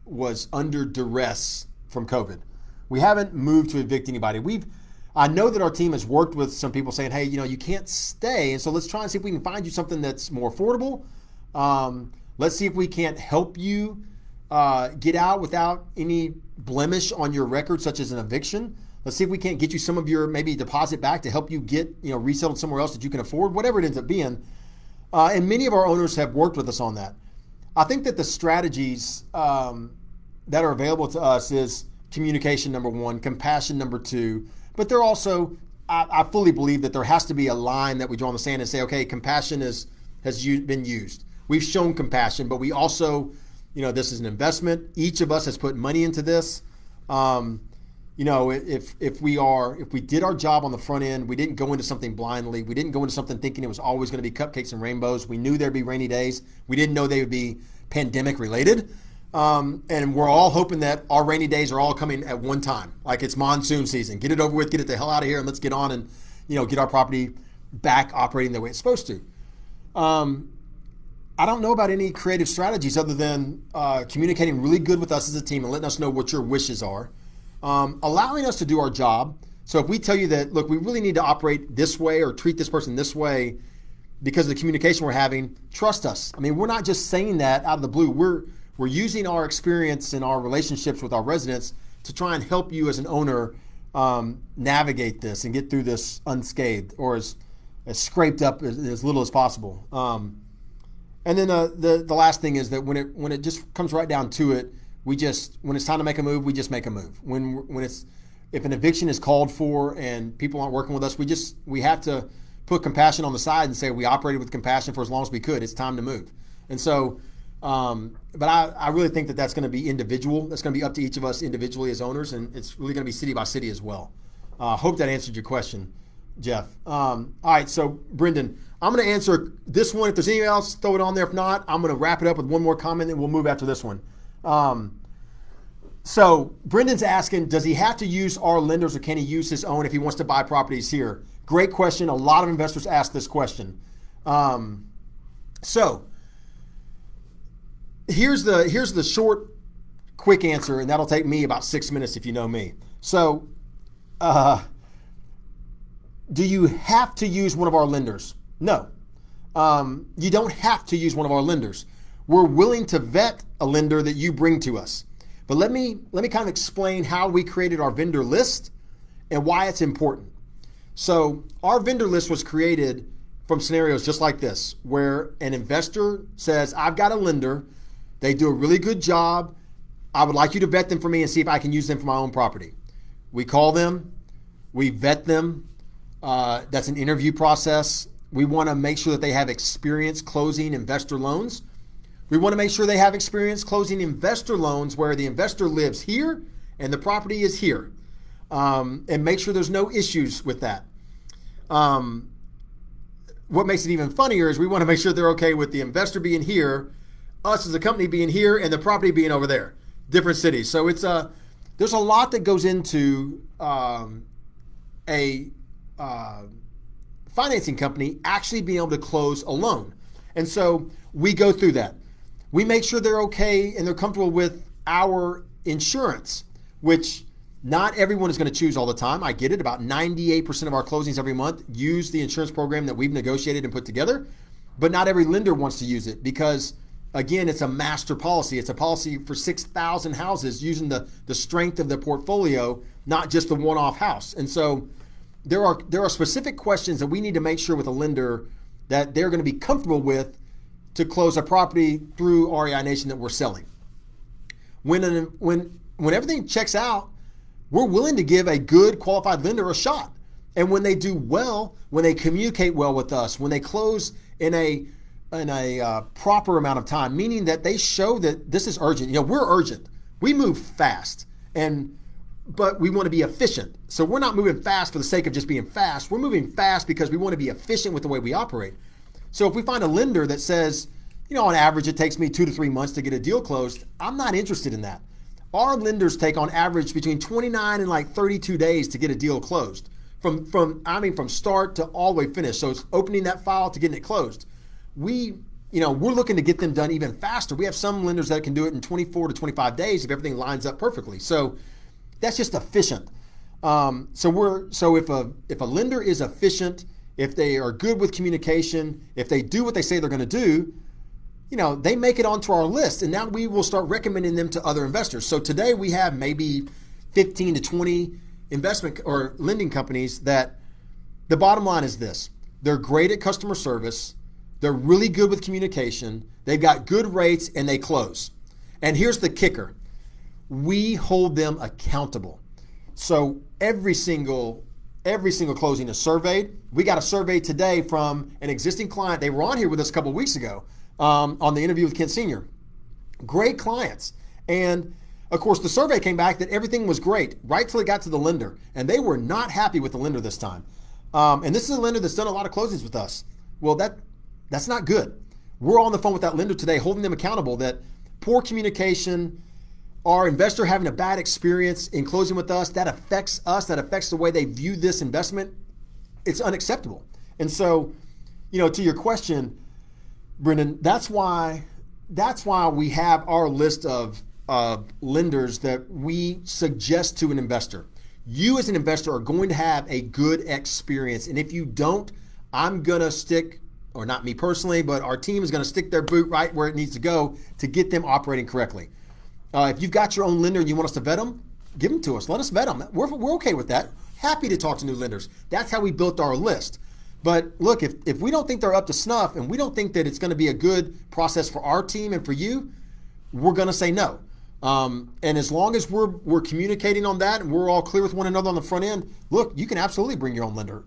was under duress from COVID. We haven't moved to evict anybody. I know that our team has worked with some people saying, hey, you can't stay, and so let's try and see if we can find you something that's more affordable. Let's see if we can't help you get out without any blemish on your record, such as an eviction. Let's see if we can't get you some of your maybe deposit back to help you get resettled somewhere else that you can afford, whatever it ends up being. And many of our owners have worked with us on that. I think that the strategies that are available to us is communication, number one, compassion, number two. But they're also, I fully believe that there has to be a line that we draw in the sand and say, okay, compassion has been used. We've shown compassion, but we also, this is an investment. Each of us has put money into this. If we did our job on the front end, we didn't go into something blindly. We didn't go into something thinking it was always going to be cupcakes and rainbows. We knew there'd be rainy days. We didn't know they would be pandemic related. And we're all hoping that our rainy days are all coming at one time. Like it's monsoon season. Get it over with, get it the hell out of here, and let's get on and, get our property back operating the way it's supposed to. I don't know about any creative strategies other than communicating really good with us as a team and letting us know what your wishes are. Allowing us to do our job. So if we tell you that, look, we really need to operate this way or treat this person this way because of the communication we're having, trust us. I mean, we're not just saying that out of the blue. We're using our experience and our relationships with our residents to try and help you as an owner navigate this and get through this unscathed or as scraped up as little as possible. And then the last thing is that when it just comes right down to it, when it's time to make a move, we just make a move. If an eviction is called for and people aren't working with us, we have to put compassion on the side and say we operated with compassion for as long as we could. It's time to move. And so, but I really think that that's going to be individual. That's going to be up to each of us individually as owners, and it's really going to be city by city as well. Hope that answered your question, Jeff. All right, so Brendan, I'm going to answer this one. If there's anything else, throw it on there. If not, I'm going to wrap it up with one more comment, and we'll move after this one. So Brendan's asking, does he have to use our lenders or can he use his own if he wants to buy properties here? Great question. A lot of investors ask this question. So here's the short, quick answer, and that'll take me about 6 minutes if you know me. So do you have to use one of our lenders? No. You don't have to use one of our lenders. We're willing to vet a lender that you bring to us. But let me kind of explain how we created our vendor list and why it's important. So our vendor list was created from scenarios just like this, where an investor says, I've got a lender, they do a really good job, I would like you to vet them for me and see if I can use them for my own property. We call them, we vet them, that's an interview process. We want to make sure that they have experience closing investor loans. We want to make sure they have experience closing investor loans where the investor lives here and the property is here, and make sure there's no issues with that. What makes it even funnier is we want to make sure they're okay with the investor being here, us as a company being here, and the property being over there, different cities. So there's a lot that goes into a financing company actually being able to close a loan. And so we go through that. We make sure they're okay and they're comfortable with our insurance, which not everyone is going to choose all the time. I get it. About 98% of our closings every month use the insurance program that we've negotiated and put together, but not every lender wants to use it because, again, it's a master policy. It's a policy for 6,000 houses using the strength of the portfolio, not just the one-off house. And so there are specific questions that we need to make sure with a lender that they're going to be comfortable with to close a property through REI Nation that we're selling. When when everything checks out, we're willing to give a good qualified lender a shot. And when they do well, when they communicate well with us, when they close in a proper amount of time, meaning that they show that this is urgent. You know, we're urgent. We move fast, but we want to be efficient. So we're not moving fast for the sake of just being fast. We're moving fast because we want to be efficient with the way we operate. So if we find a lender that says, you know, on average, it takes me 2 to 3 months to get a deal closed, I'm not interested in that. Our lenders take on average between 29 and like 32 days to get a deal closed. From start to all the way finished. So it's opening that file to getting it closed. We're looking to get them done even faster. We have some lenders that can do it in 24 to 25 days if everything lines up perfectly. So that's just efficient. So if a lender is efficient, if they are good with communication, if they do what they say they're going to do, you know, they make it onto our list, and now we will start recommending them to other investors. So today we have maybe 15 to 20 investment or lending companies that the bottom line is this: they're great at customer service, they're really good with communication, they've got good rates, and they close. And here's the kicker: we hold them accountable. So every single closing is surveyed. We got a survey today from an existing client. They were on here with us a couple of weeks ago on the interview with Kent Sr. Great clients. And of course, the survey came back that everything was great right till it got to the lender. And they were not happy with the lender this time. And this is a lender that's done a lot of closings with us. Well, that's not good. We're on the phone with that lender today, holding them accountable that poor communication, our investor having a bad experience in closing with us, that affects us, that affects the way they view this investment. It's unacceptable. And so, you know, to your question, Brendan, that's why we have our list of lenders that we suggest to an investor. You as an investor are going to have a good experience. And if you don't, I'm going to stick, or not me personally, but our team is going to stick their boot right where it needs to go to get them operating correctly. If you've got your own lender and you want us to vet them, give them to us. Let us vet them. We're okay with that. Happy to talk to new lenders. That's how we built our list. But look, if we don't think they're up to snuff and we don't think that it's going to be a good process for our team and for you, we're going to say no. And as long as we're communicating on that and we're all clear with one another on the front end, look, you can absolutely bring your own lender.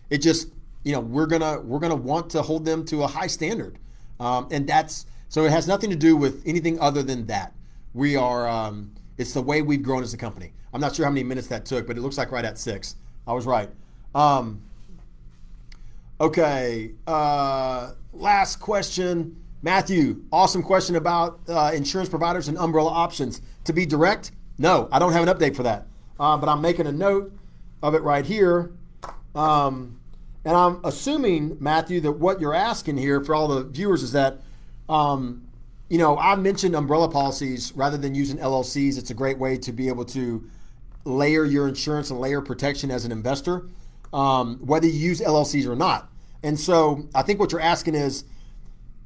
It just, you know, we're gonna want to hold them to a high standard, and so it has nothing to do with anything other than that. We are. It's the way we've grown as a company. I'm not sure how many minutes that took, but it looks like right at 6. I was right. Okay. Last question. Matthew, awesome question about insurance providers and umbrella options. To be direct, no, I don't have an update for that. But I'm making a note of it right here. And I'm assuming, Matthew, that what you're asking here for all the viewers is that, you know, I mentioned umbrella policies rather than using LLCs. It's a great way to be able to layer your insurance and layer protection as an investor, whether you use LLCs or not. And so I think what you're asking is,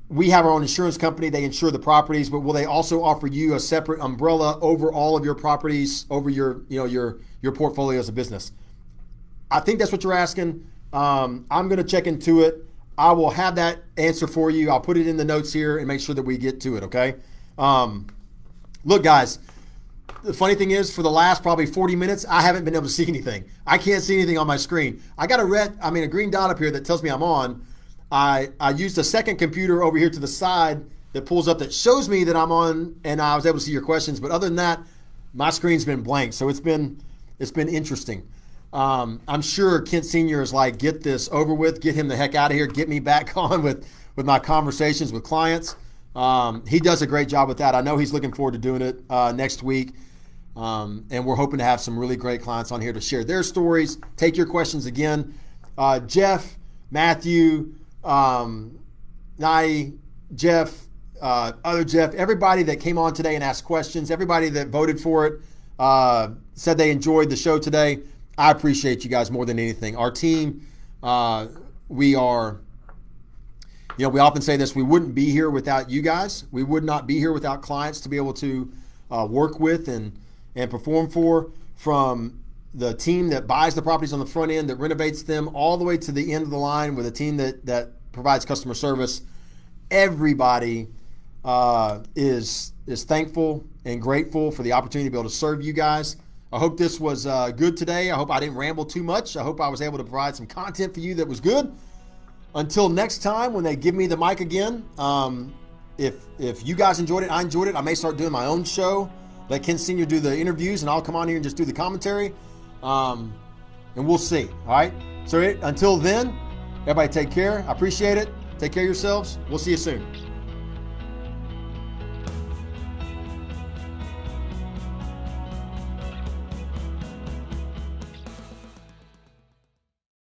we have our own insurance company. They insure the properties, but will they also offer you a separate umbrella over all of your properties, over your portfolio as a business? I think that's what you're asking. I'm going to check into it. I will have that answer for you. I'll put it in the notes here and make sure that we get to it, okay? Look, guys, the funny thing is, for the last probably 40 minutes, I haven't been able to see anything. I can't see anything on my screen. I got a green dot up here that tells me I'm on. I used a second computer over here to the side that pulls up that shows me that I'm on, and I was able to see your questions. But other than that, my screen's been blank. So it's been interesting. I'm sure Kent Sr. is like, get this over with, get him the heck out of here, get me back on with my conversations with clients. He does a great job with that. I know he's looking forward to doing it next week. And we're hoping to have some really great clients on here to share their stories, take your questions again. Jeff, Matthew, Jeff, other Jeff, everybody that came on today and asked questions, everybody that voted for it, said they enjoyed the show today. I appreciate you guys more than anything. Our team, we often say this, we wouldn't be here without you guys. We would not be here without clients to be able to work with and perform for, from the team that buys the properties on the front end, that renovates them, all the way to the end of the line with a team that provides customer service. Everybody is thankful and grateful for the opportunity to be able to serve you guys. I hope this was good today. I hope I didn't ramble too much. I hope I was able to provide some content for you that was good. Until next time, when they give me the mic again, if you guys enjoyed it, I enjoyed it, I may start doing my own show. Let Ken Sr. do the interviews, and I'll come on here and just do the commentary. And we'll see. All right. So until then, everybody take care. I appreciate it. Take care of yourselves. We'll see you soon.